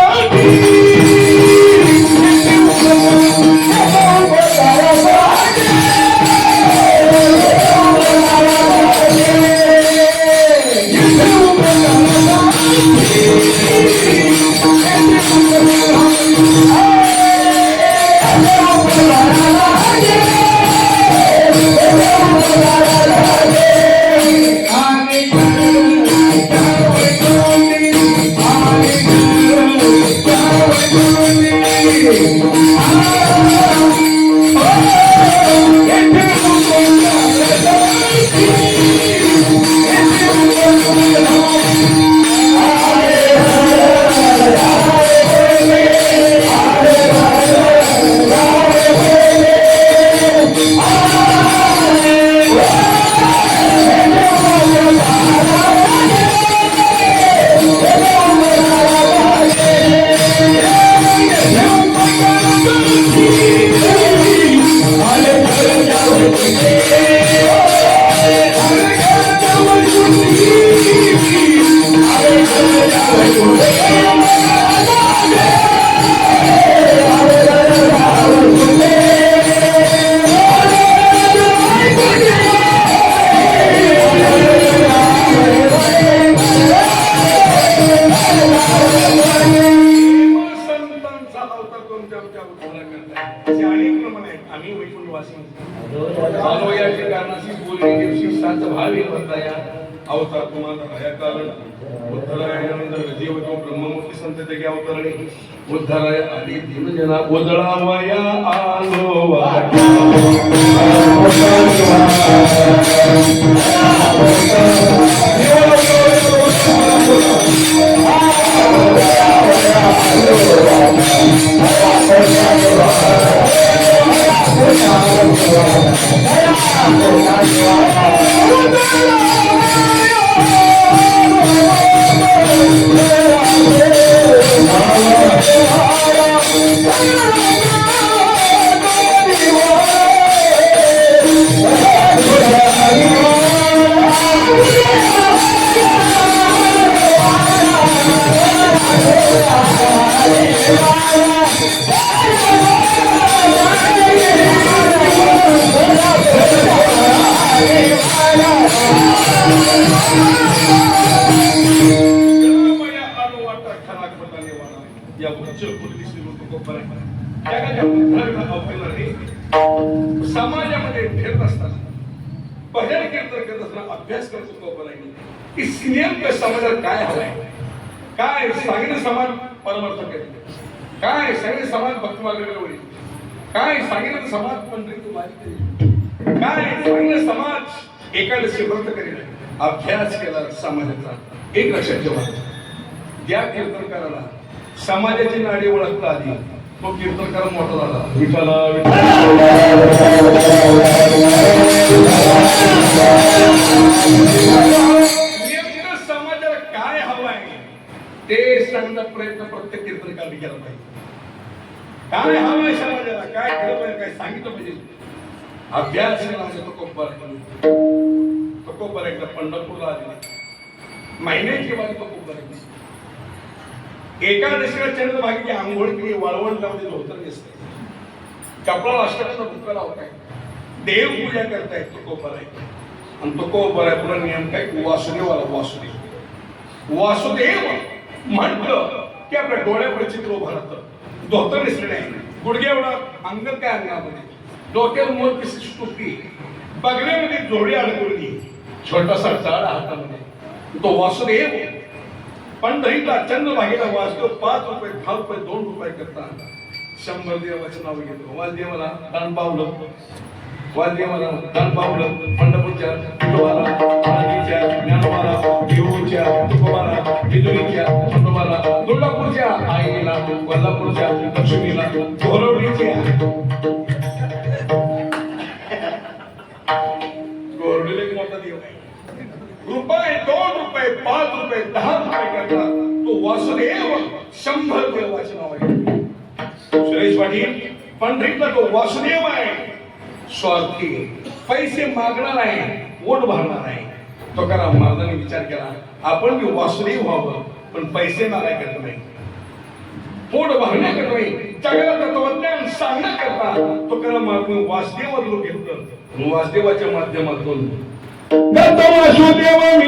अवतार तुम्हाला हया कारण उद्धरायानंतर जीवतो ब्रह्ममुखी संत तेगे अवतरणे उद्धराय आदि दीनजना उदळावया आलो Oh, मोठी श्रीमंत कोपर आहे. जगाच्या बुद्धाला अवघडणारे समाजामध्ये फिरत असताना भजन कीर्तन करत असताना अभ्यास करतो कोपर आहे की नेमकं समाजात काय हवंय, काय सांगणे समाज परमार्थ करते, काय सांगणे समाज भक्त मार्गाकडे वळेल, काय सांगितलं समाज पंढरी माझी, काय सांगितलं समाज एकादशी व्रत करेल. अभ्यास केला समाजाचा. एक लक्षात ठेवा, ज्या कीर्तनकाराला समाजाची नाडी ओळखता आली तो कीर्तनकार मोठा झाला. विठ्ठला समाजाला काय हवंय ते सांगण्याचा प्रयत्न प्रत्येक कीर्तनकाराने केला पाहिजे. काय हवंय समाजाला, काय केलं पाहिजे, काय सांगितलं पाहिजे. अभ्यास केला म्हणजे तो कोपर एकदा पंढरपूरला आले. महिन्याची वारी तो कोपर एकादशीला चंद्र भागी आंघोळ केली, वाळवण लावले, धोतर दिसते, कपडा अष्टकाचा भुक्का लावताय, देवपूजा करतायत. तो कोपर आहे आणि तो कोपर आहे. पुन्हा नियम काय, वासुदेवाला वासुदेव म्हटलं की आपल्या डोळ्यापुढे चित्र उभं राहतं. धोतर दिसले नाही, गुडघ्या एवढा अंग काय अंगामध्ये, डोक्यावर मोर पिशी टोपी, बगल्यामध्ये जोडी अडकवली, छोटासा जाड हातामध्ये. तो वासुदेव पंढरीला चंद्रभागेला वासुदेव 5 रुपये 10 रुपये 2 रुपये करता 100 देवाचं नाव घेतो. वासुदेवाला दान पावलं, वासुदेवाला दान पावलं. पंढरपूरच्या विठोबाला, आळंदीच्या ज्ञानोबाला, देऊळच्या तुकोबाला, बिजुरीच्या खंडोबाला, तुळजापूरच्या आईला, कोल्हापूरच्या लक्ष्मीला, गोरवडीच्या गोरवडीला मोठा देव आहे. रुपये 2 रुपये 5 रुपये 10 रुपये करता तो वासुदेव 100 देवाचं नाव आहे. सुरेश पाटील पंढरीतला तो वासुदेव आहे. स्वार्थी, पैसे मागणार आहे, वोट भरणार आहे. तो करा महाराजांनी विचार केला आपण मी वासुदेव व्हावं, पण पैसे मागायला नाही, पोट भरण्याकरता नाही, जगाला तत्वज्ञान सांगण्याकरता तो करा महाराज वासुदेवाला घेतलं. वासुदेवाच्या माध्यमातून दत्त वासुदेव मी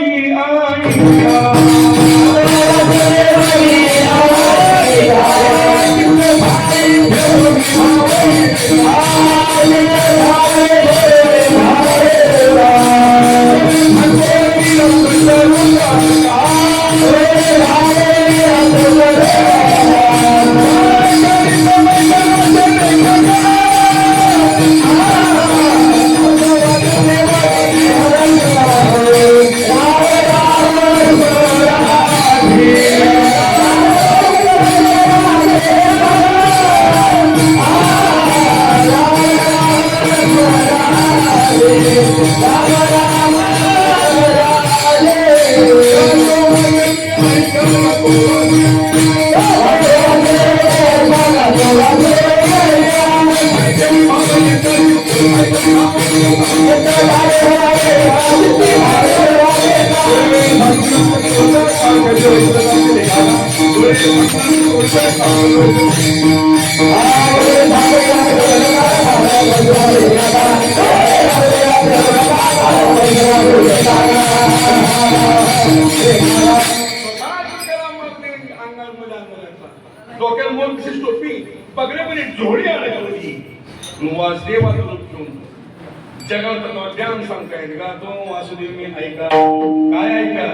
डोक्याला मोर पिशी टोपी, बगल्यामध्ये जोडी अडकवली. वासुदेवाला जगात ज्ञान सांगताय का तो वासुदेव मी ऐका. काय ऐका,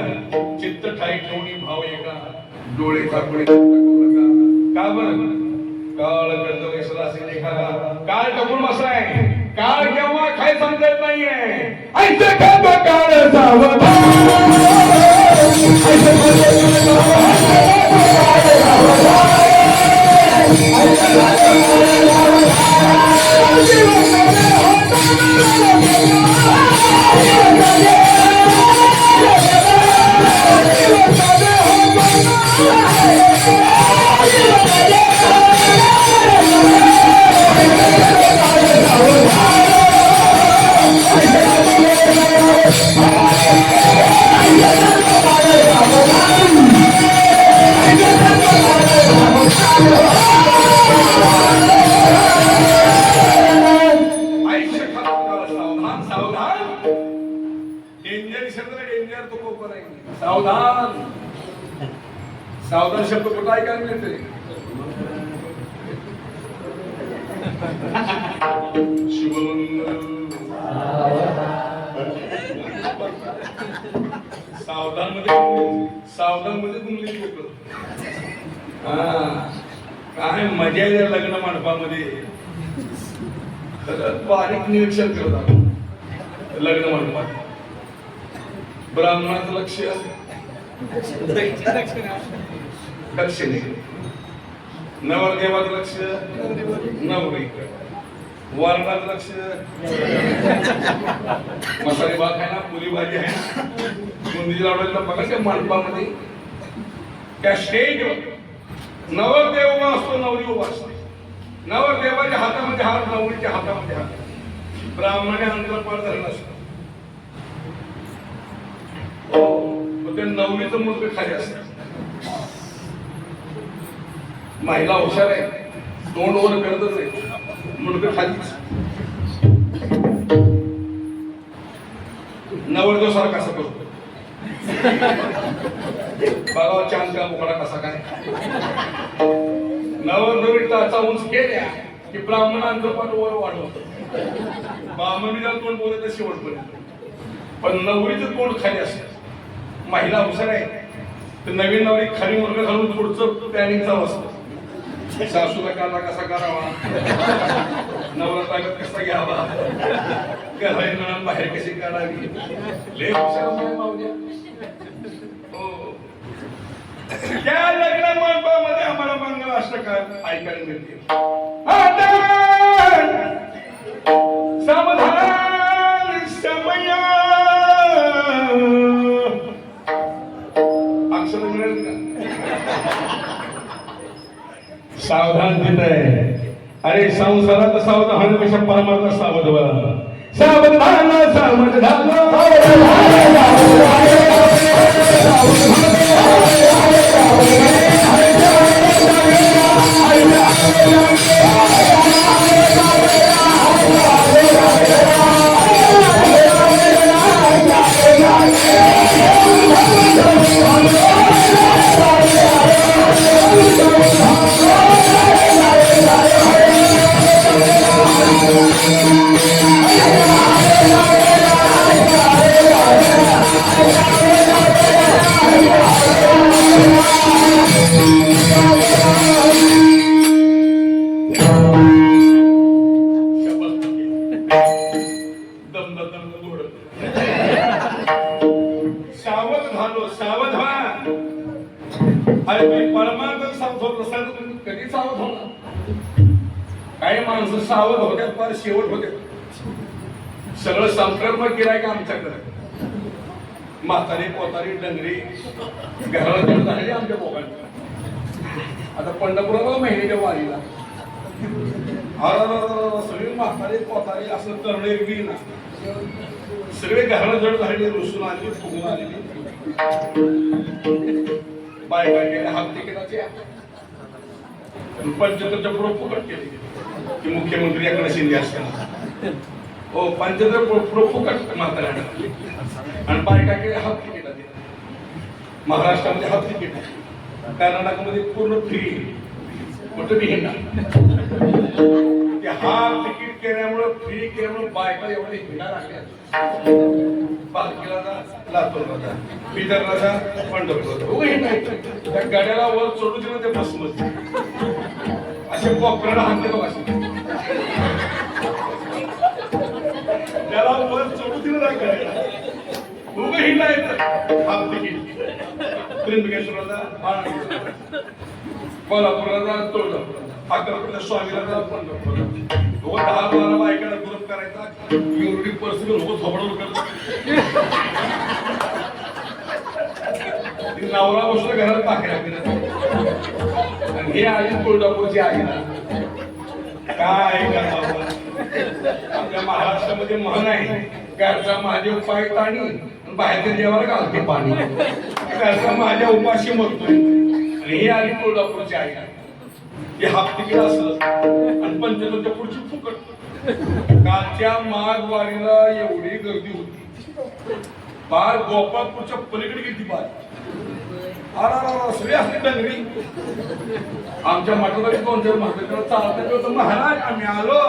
चित्त ठाई ठेवणी भाव ऐका, डोळे झाकून का बरं काळ करतो वैसला असेल एखादा, काळ टपून बसलाय, काळ केव्हा काय समजत नाहीये. ऐसे का काळ सावधान, सावधान शब्द कुठं ऐकायला मिळते. शिवमंगल सावधान मध्ये गुंगली लोक. काय मजा आहे या लग्न मंडपामध्ये. बारीक निरीक्षण करत आहोत लग्न मंडपात. ब्राह्मणाचं लक्ष दक्षिणे, नवरदेवाचं लक्ष नवरीकडे, वरणाचं लक्ष मसाले भात आहे ना, पुरी भाजी आहे ना, बुंदी लावलेला बघा त्या मंडपामध्ये. त्या स्टेजवर नवरदेव उभा असतो, नवरी उभा असते. नवरदेवाच्या हातामध्ये हात, नवरीच्या हातामध्ये हात. ब्राह्मणाने अंतर पार धरलं असतं. ते नवरीचं मुलग खाली असतं. महिला हुशार आहे, तोंड वर करतच आहे, मुलग खालीच. नवरदेव सारखा कसा करतो बघावा, चांद का मुकडा कसा काय. नवरदेवी टाचा उंच केल्या की ब्राह्मण अंतरपाठ वर वाढवतो. ब्राह्मणीला तोंड बोलत शेवटपर्यंत, पण नवरीचं तोंड खाली असतं. महिला हुशार आहे, तर नवीन नवरी खाली मुलगा घालून पुढचं प्लॅनिंग चालू असतं. सासूला काढला कसा करावा, नवरा ताकद कसा घ्यावा, घरात बाहेर कशी काढावी. लय हुशार मावल्या. हो, त्या लग्न मंडपामध्ये आम्हाला मंगल अष्टकात ऐकायला मिळते. सावधान समय अक्षर मिळेल का? सावधान देत आहे. अरे संसारात सावधान होण्यापेक्षा परमार्थ सावध व्हा. सावधान सावध कधी सावध होणार. काही माणसं सावध होत्यात, फार शेवट होते. सगळं संक्रमण केलाय का आमच्याकडे. म्हातारी पोतारी डंगरी घराला जण झालेली आमच्या बोकांची. आता पंढरपुराला महिन्याच्या वारीला सगळी म्हातारी पोतारी असं तरुणे बी ना, सगळे घराला जड झालेली, रुसून आलेली, फुगून आलेली. बायका गेल्या हात तिकिटाचे पंचतंत्र पुढे फुकट केली की मुख्यमंत्री याकडे शिंदे असताना. हो, पंचतंत्र पुढे फुकट म्हाताऱ्याने आणि बायका गेल्या हात तिकिटा दिला. महाराष्ट्रामध्ये हात तिकीट आहे, कर्नाटकमध्ये पूर्ण फ्री. कुठं बी हिंडा. हाफ तिकीट केल्यामुळे, फ्री केल्यामुळे बायका एवढे हिंडा लागल्या. पालखीला जा, लातूरला जा, बिदरला जा, पंढरपूरला जा. त्या गाड्याला वर चढू दिलं ते बसमध्ये असे कोपऱ्याला हाणते बघ. असे त्याला वर चढू दिलं ना गाड्याला, उभं हिंडा येतं. हाफ तिकीट त्र्यंबकेश्वरला जा, कोल्हापूरला जा, तुळजापूरला, अक्कलकोटला स्वामीला जा, पंढरपूरला. 10-12 बायकांना ग्रुप करायचा, एवढी परिस्थिती लोक झोपडून करतात. नवरा बसला घरात टाकल्या आणि हे आई तुळजापूरची आई ना, काय करणार. आपल्या महाराष्ट्रामध्ये म्हण आहे, घरचा महादेव पाय ताणी बाहेरच्या देवाला घालते पाणी. घरचा माझ्या उपाशी मरतोय आणि हे आली तुळजापूरची आई. हे हाफ तिकीट असलं आणि पंचतंत्र पुढची फुकट. कालच्या माघवारीला एवढी गर्दी होती, बार गोपाळपूरच्या पलीकडे गेली. बार अरा सगळी असली डंगरी. आमच्या मठामध्ये कोणत्या म्हातारीकडे चालत होतं, महाराज आम्ही आलो.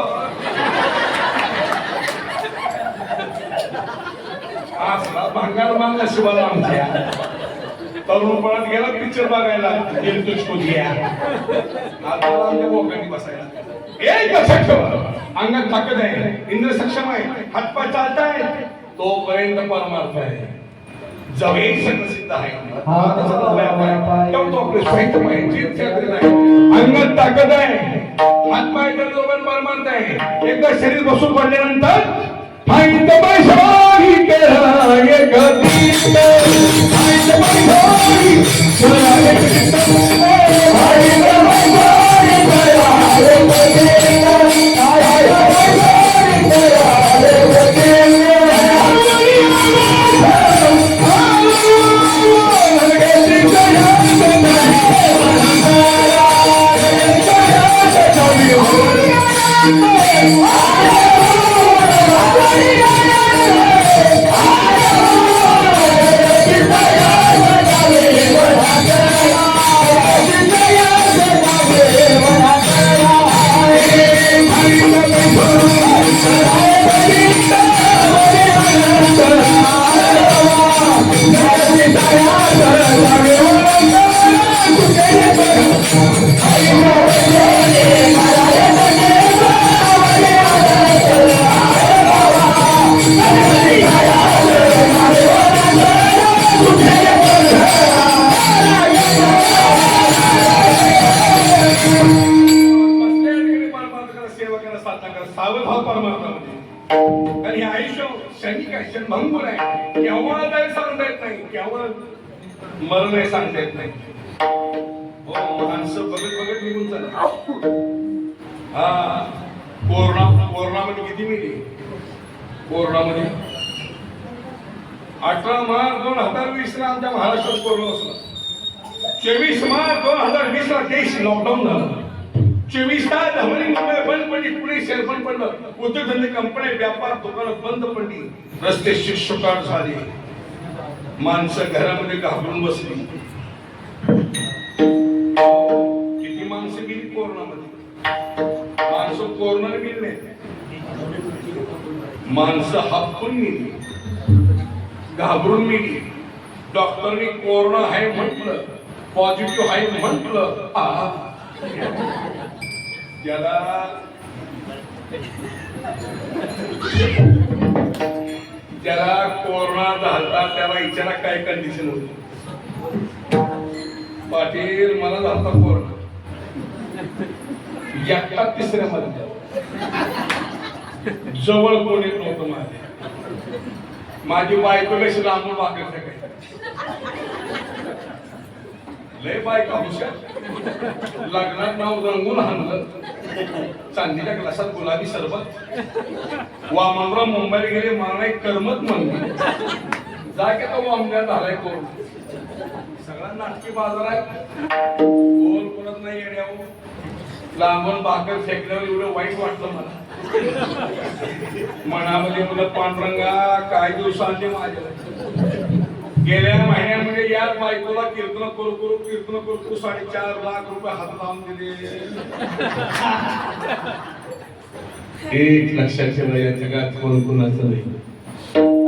असला भंगार मान नशिबाला आमच्या. तरुणपणात गेला पिक्चर बघायला, गेल तुझको दिया. आता आमच्या बोकांनी बसायला. एक लक्षात ठेवा, अंगात ताकद आहे, इंद्र सक्षम आहे, हातपाय चालताय, तोपर्यंत परमार्थ आहे. जवेस प्रसिद्ध आहे. अंगात ताकद आहे, हातपाय जोपर्यंत परमार्थ आहे. एकदा शरीर बसून पडल्यानंतर माहित पैशाही केला एक गीत, माहित पैशाही केला एक गीत, माहित पैशाही केला एक गीत, माहित पैशाही केला एक गीत. आणि आयुष्य क्षणिक आहे, क्षणभंगूर आहे. केव्हा काय सांगता येत नाही, केव्हा मरण सांगता येत नाही. हो, माणसं बघत बघत निघून चालत. हा, कोरोनामध्ये किती मिली? कोरोनामध्ये 18 मार्च 2020 ला आमच्या महाराष्ट्रात कोरोना असला. 24 मार्च 2020 ला देश लॉकडाऊन झाला. 24 तास धमनी मुंबई बंद पडली, पुणे शहर बंद पडलं, उद्योगधंदे कंपन्या व्यापार दुकानं बंद पडली, रस्ते शुकशुकाट झाले, माणसं घरामध्ये घाबरून बसली. किती माणसं गेली कोरोनामध्ये? माणसं कोरोनाने गेली नाही, माणसं हापून गेली, घाबरून गेली. डॉक्टरनी कोरोना आहे म्हटलं, पॉझिटिव्ह आहे म्हटलं, ज्याला कोरोना झाला त्याला विचारा काय कंडिशन होती. पाटील मला झाला कोरोना, एकटा तिसऱ्या मध्ये जवळ कोण येत नव्हतं. माझी बायको कशी लांबून वाकत काय लय बायका हुशार. लग्नात नाव रंगून आणलं, चांदीच्या ग्लासात गुलाबी सरबत. वामनराव मुंबईला गेले, मला नाही करमत म्हणून जा की तो वामण्या झालाय कोण. सगळा नाटकी बाजार आहे, कोण कोणत नाही येण्यावर. लांबून भाकर फेकल्यावर एवढं वाईट वाटलं मला. मनामध्ये मुलं पांडुरंगा काय दिवसांचे माझ्या. गेल्या महिन्यामध्ये याच बायकोला कीर्तन करू 4.5 लाख रुपये हात लावून दिले. एक लक्षात ठेवा, या जगात कोण कोणाचं नाही.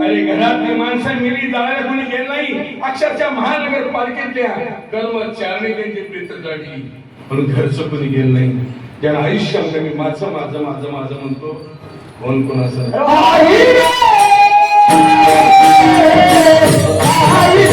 अरे घरातली माणसं मिली, जाणाऱ्या कोणी गेलं नाही. अक्षरशः महानगरपालिकेतल्या कर्मचाऱ्यांनी त्यांची प्रेत जाळली, पण घरचं कोणी गेलं नाही. ज्याला आयुष्यामध्ये मी माझं माझं माझं माझं म्हणतो, कोण कोणाचं Hey!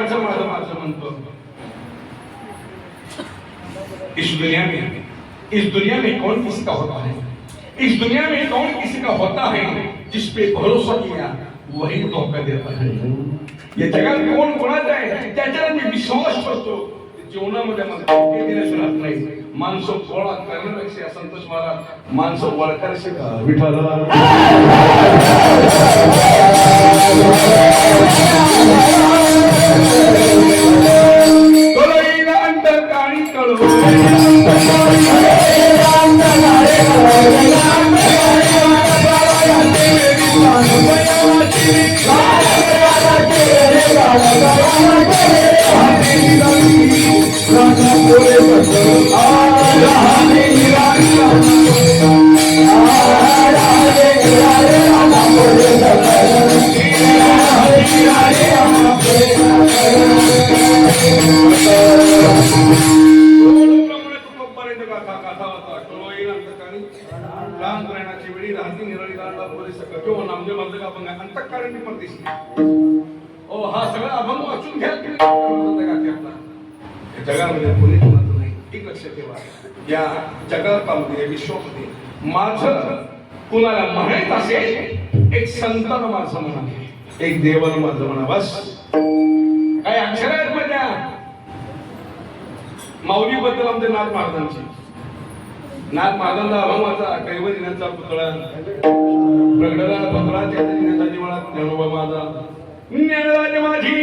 माझं माझं माझं म्हणतो. इस दुनिया में कौन किसी का होता है, इस दुनिया में कौन किसी का होता है, जिस पे भरोसा किया वही धोखा देता है. या जगात कोण कोणाचा आहे त्याच्यावर मी विश्वास करतो. जीवनामध्ये मला धोके दिल्याशिवाय राहत नाही. माणसं गोळा करण्यापेक्षा संतोष महाराज माणसं वळखायला शिका. विठ्ठला अंतरकाळी कळू हा सगळा अभंग वाचून घ्या. जगामध्ये कोणी कोणाचं नाही. एक लक्षात ठेवा, या जगामध्ये विश्वामध्ये माझं कुणाला माहित असेल एक संतानं माझं म्हणा, एक देवानं माझं म्हणा. बस काय अक्षर आहेत माझ्या माऊली बद्दल. आमच्या नाथ महाराजांची नाथ महाराजांचा अभंगाचा कैवल्याचा पुतळा प्रगडला पुतळा चैतन्याचा मला ज्ञानोबा माझा ज्ञानराज माझी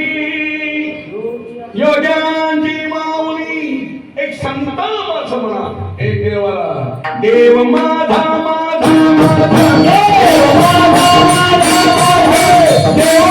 योग्यांची माऊली एक संतान माझं म्हणा. एक देवाला देव माझा माझा देव माझा माझा देव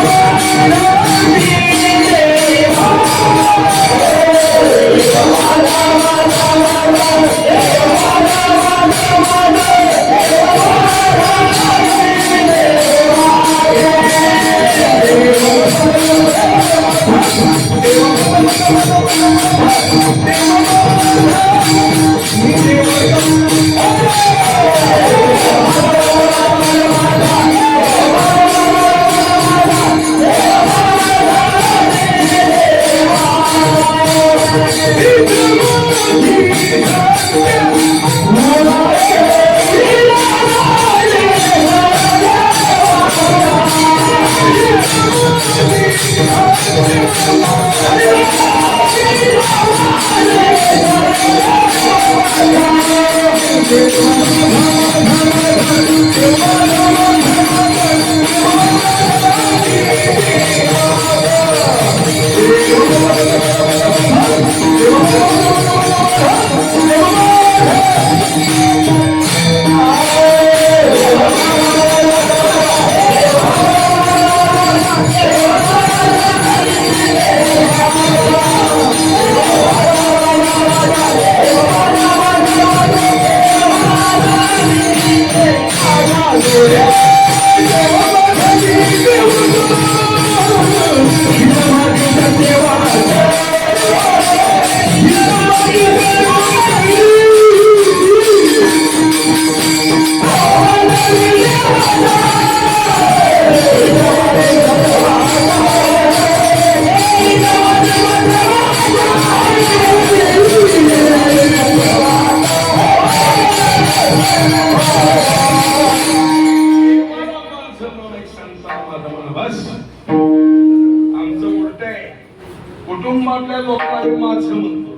कुटुंबातल्या लोकांना माझं म्हणतो.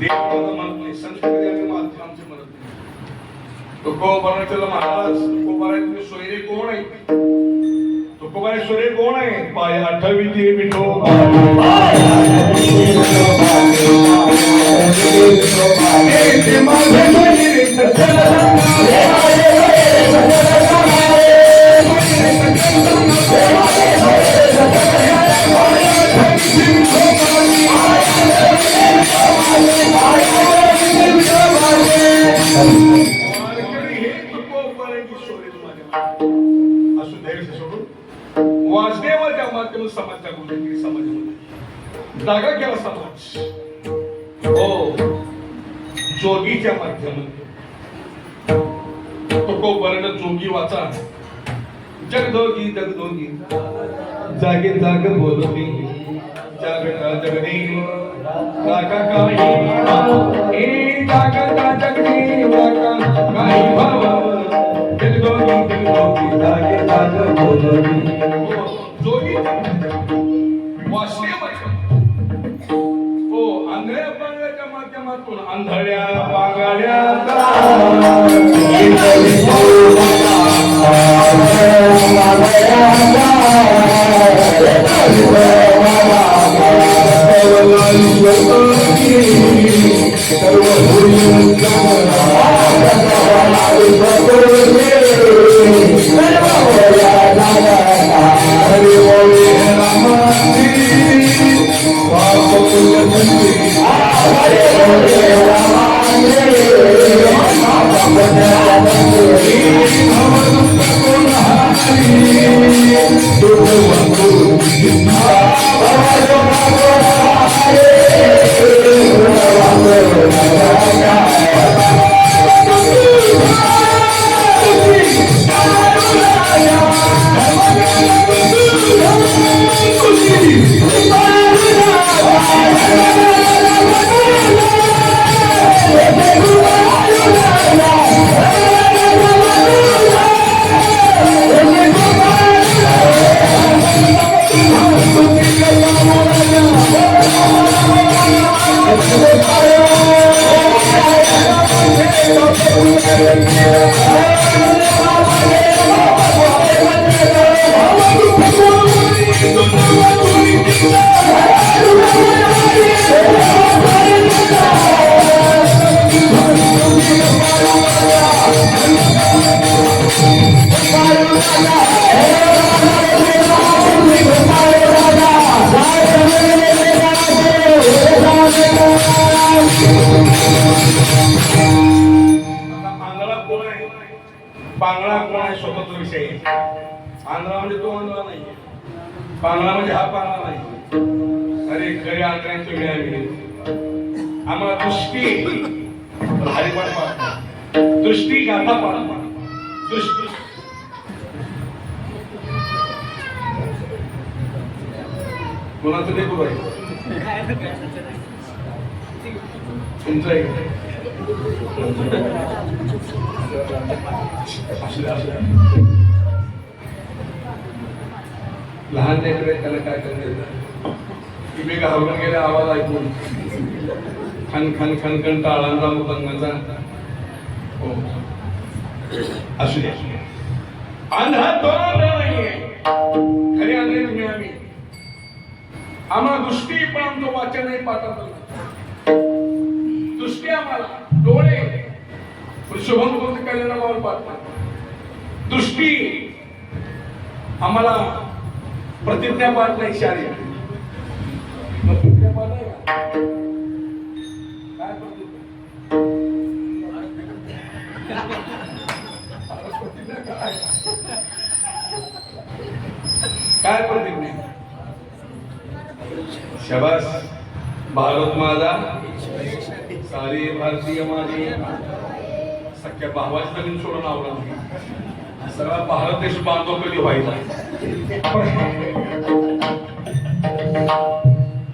देवाला म्हणत नाही. संस्कृती आम्ही माझं आमचे म्हणत नाही. तुकोबारायला महाराज तुकोबाराय तुम्ही सोयरे कोण आहे? तुकोबाराय सोयरे कोण आहे? पाय आठवी ते विठोबा वासुदेवाच्या माध्यमातून समाज जागृती समाजामध्ये जागा केला समाज. हो जोगीच्या माध्यमातून तुकोबारायला जोगी वाचा. जगदोगी जगदोगी जागे जाग बोलती जागता जगदेव राका काही हे जागता जगदेव राका काही भाव दिलगोगी जागे जाग बोलवी जोगी वासने हो आंधळ्या पांगळ्याच्या माध्यमातून आंधळ्या पांगळ्याचा बांगडा कोण आहे स्वतंत्र विषय आंध्रा म्हणजे तो आंध्रा नाही बांगडा म्हणजे हा बांगडा नाही अरे खरे आंध्रांची वेळ आहे आम्हाला दृष्टी हरिपाठ पाठ दृष्टी गाथा पाठ दृष्टी कोणाचं ते करू आहे तुमचं आहे लहान लेकरे त्याला काय करायचं की मी घाबरून गेले आवाज ऐकून खन खन खन खन टाळांचा मुतंगाचा हो असू दे अंधा तो नाहीये खरे अंधे तुम्ही आम्ही आम्हाला दृष्टी पण आमचं वाचन नाही पाठवतो दृष्टी आम्हाला डोळे शुभम कोणते कल्याणावर पाठतात दृष्टी आम्हाला प्रतिज्ञा पाठ नाही शारीरिक प्रतिज्ञा पाठ आहे काय प्रतिज्ञा काय प्रतिज्ञा शबास भारत माझा सारी भारतीय माझी सख्या भावाची नवीन सोडून आवडला सगळा भारत देश बांधव कधी व्हायचा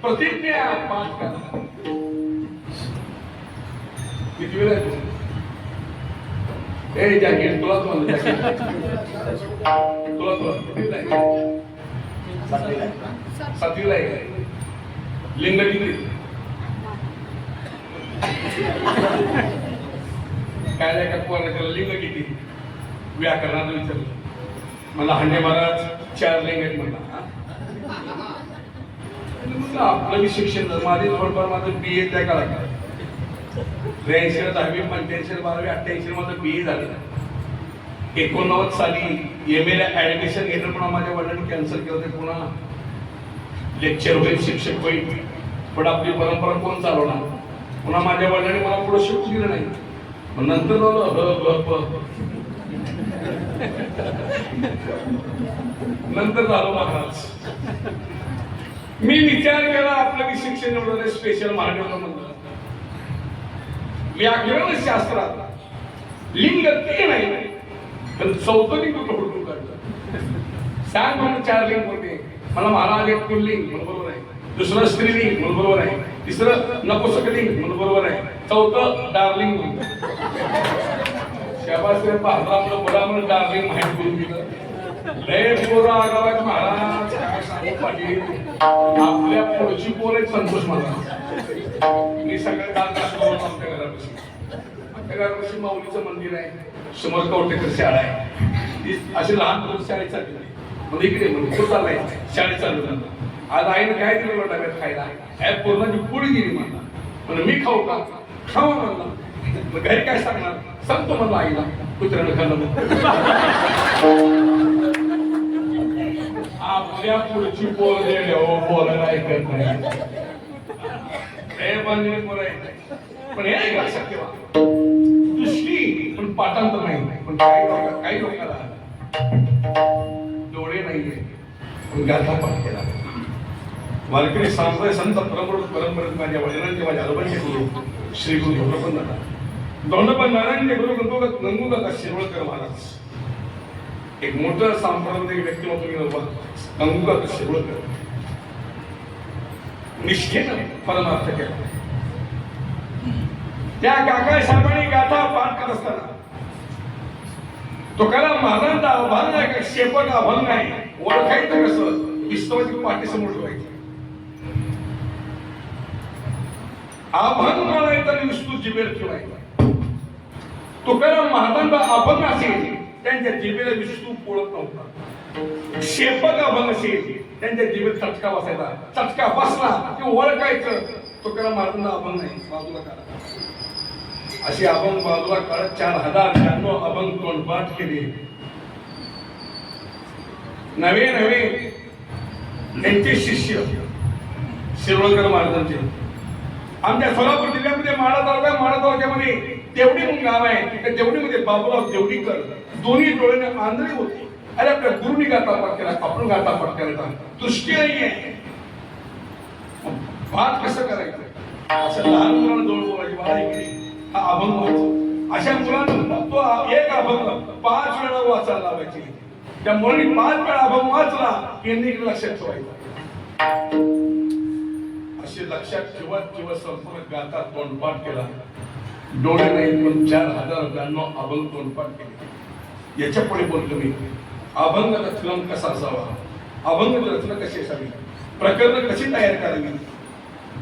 प्रतिज्ञा पाठ करा किती वेळ आहे ए जॅकेट तुला तो जॅकेट तुला तो किती आहे सातवीला आहे लिंग किती काय नाही का पोराला लिंग किती व्याकरणाचं विचारलं मला हंडे महाराज 4 लिंग आहेत म्हणला आपलं बी शिक्षण माझे थोडंफार माझं BA त्या काळात 83 10वी 85 12वी 88 माझं BA झालं 89 साली MA ला ऍडमिशन घेतलं पण माझ्या वडिलांनी कॅन्सल केलं ते पुन्हा लेक्चर होईल शिक्षक होईल पण आपली परंपरा कोण चालवणार पुन्हा माझ्या वडिलांनी मला पुढे शिकू दिलं नाही नंतर नंतर झालो महाराज मी विचार केला आपलं शिक्षण एवढं स्पेशल मराठीवर म्हणलं व्याकरण शास्त्रात लिंग ते नाही पण 4थं लिंग कुठं काढलं सांग म्हणून 4 लिंग होते मला महाराज एक पुल्लिंग बरोबर आहे दुसरं स्त्रीलिंग म्हणून बरोबर आहे, तिसरं नपुसकलिंग म्हणून बरोबर आहे, चौथं डार्लिंग म्हणून. शाबास रे पाहता म्हणून बडा म्हणून डार्लिंग माहिती करून दिलं. लय पोरं आगावात महाराज काय सांगू पाटील, आपल्या पुढची पोर एक संतोष मला. मी सगळं काल दाखवलं आमच्या घरापाशी. आमच्या घरापाशी माऊलीचं मंदिर आहे, समोर कवटेकर शाळा आहे. ती अशी लहान मुलं शाळेत चालली नाही म्हणजे इकडे म्हणजे तो चाललाय शाळेत चालू झाला. आज आईने काय दिलं डब्यात खायला, काय पूर्णाची पोळी दिली मला. म्हणजे मी खाऊ का, खाऊ म्हणला. मग घरी काय सांगणार, सांगतो म्हणलं आईला कुत्र्यानं खाल्लं. आपल्या पुढची पोर देणे हो बोलायला ऐकत नाही. पण हे नाही लक्षात ठेवा, दृष्टी पण पाठांतर नाही. पण काही लोकांना डोळे नाहीये पण गाथा पाठ केला. वारकरी सांप्रदाय संत परंपरेत माझ्या वडिलांचे माझ्या आजोबांचे गुरु श्री गुरु धोंडोपंत नारायणचे गुरु गंगूदादा शिरवळकर महाराज. एक मोठं सांप्रदायिक व्यक्तिमत्व गंगूदादा शिरवळकर निष्ठेनं परमार्थ केला. त्या काका साहेबांनी गाथा पाठ करत असताना तुकाराम महाराजांचा अभंग आहे का शेपट अभंग आहे, ओळखायचं कसं, विश्वाची पाठीसमोर ठेवायचं. अभंग म्हणायचं आणि विष्णू जिभेवर ठेवायचा. तुकाराम महाराजांचा अभंग असेल त्यांच्या जिभेला विष्णू पोळत नव्हता. शेपट अभंग असेल त्यांच्या जिभेत चटका बसायचा. चटका बसला की ओळखायचं तुकाराम महाराजांचा अभंग नाही, बाजूला काढा. असे अभंग बाजूला काढत 4096 अभंग तोंडपाठ केले. नवे नवे त्यांचे शिष्य शिरवळकर महाराजांचे. आमच्या सोलापूर जिल्ह्यामध्ये माढा तालुक्यामध्ये देवडी म्हणून गाव आहे. त्या देवडीमध्ये बाबूराव देवडीकर दोन्ही डोळ्याने आंधळी होती. अरे आपल्या गुरुनी गाथा पाठ केला, आपण गाथा पाठ करायचा, दृष्टी नाहीये, पाठ कसं करायचं. असं लहान मुलांना जवळ बोलायची मला हा अभंग वाचा. अशा मुलांना तो एक अभंग 5 वेळा वाचायला लावायची. त्या मुलांनी 5 वेळा अभंग वाचला की लक्षात ठेवायचा. असे लक्षात ठेवत संपूर्ण गाथा तोंडपाठ केला. डोळे नाही पण 4096 अभंग तोंडपाठ केले. याच्या पुढे बोलतो मी, अभंग रचना कसा असावा, अभंग रचना कशी असावी, प्रकरण कशी तयार करावी.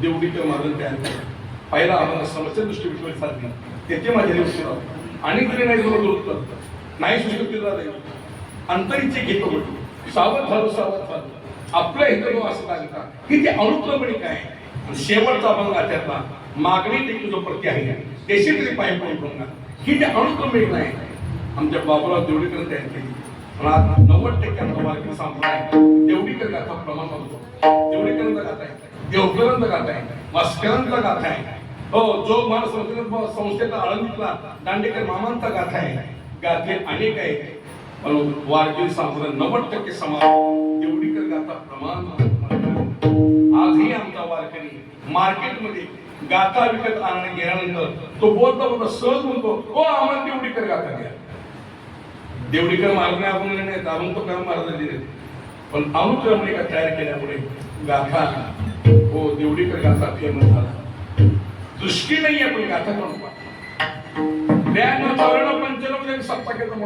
देवडीकर महाराज तयार केले. पहिला अभंग समस्या दृष्टी विश्वास साधली, त्याचे माझे विषय आणि तरी नाही गुरुत्व नाही सुशिक्षितला जाईल. अंतरीचे घेतो म्हणतो सावध झालो आपल्या इथं असं लागता की ते अनुक्रमणिक आहे. शेवटचा अभंग त्यातला मागणी देखील जो प्रती आहे देशी तरी पाय पडून ही ते अनुक्रमणिक नाही. आमच्या बाबूराव देवडीकर तयार केली. पण आज 90% आमचा वारकरी संप्रदाय देवडीकर गाथा प्रमाण होतो. देवडीकरांचा गाथा आहे, देवकरांचा गाथा आहे, मस्करांचा गाथा आहे. हो, जोग महाराज संस्थेचा आळंदीतला दांडेकर मामांचा गाथा आहे. गाथे अनेक आहेत. पण वारकरी संप्रदाय 90% समाज देवडीकर गाथा प्रमाण. आजही आमचा वारकरी मार्केटमध्ये गाथा विकत आणणे गेल्यानंतर तो बोलता सहज म्हणतो, हो आम्हाला देवडीकर गाथा द्या. देवडीकर महाराज आपण नाही, आपण तो काम महाराज दिले. पण अनुक्रमणिका तयार केल्यामुळे गाथा हो देवडीकर गाथा फेमस झाला. दृष्टी नाही आपण गाथा म्हणतो. 92 95 सप्ताह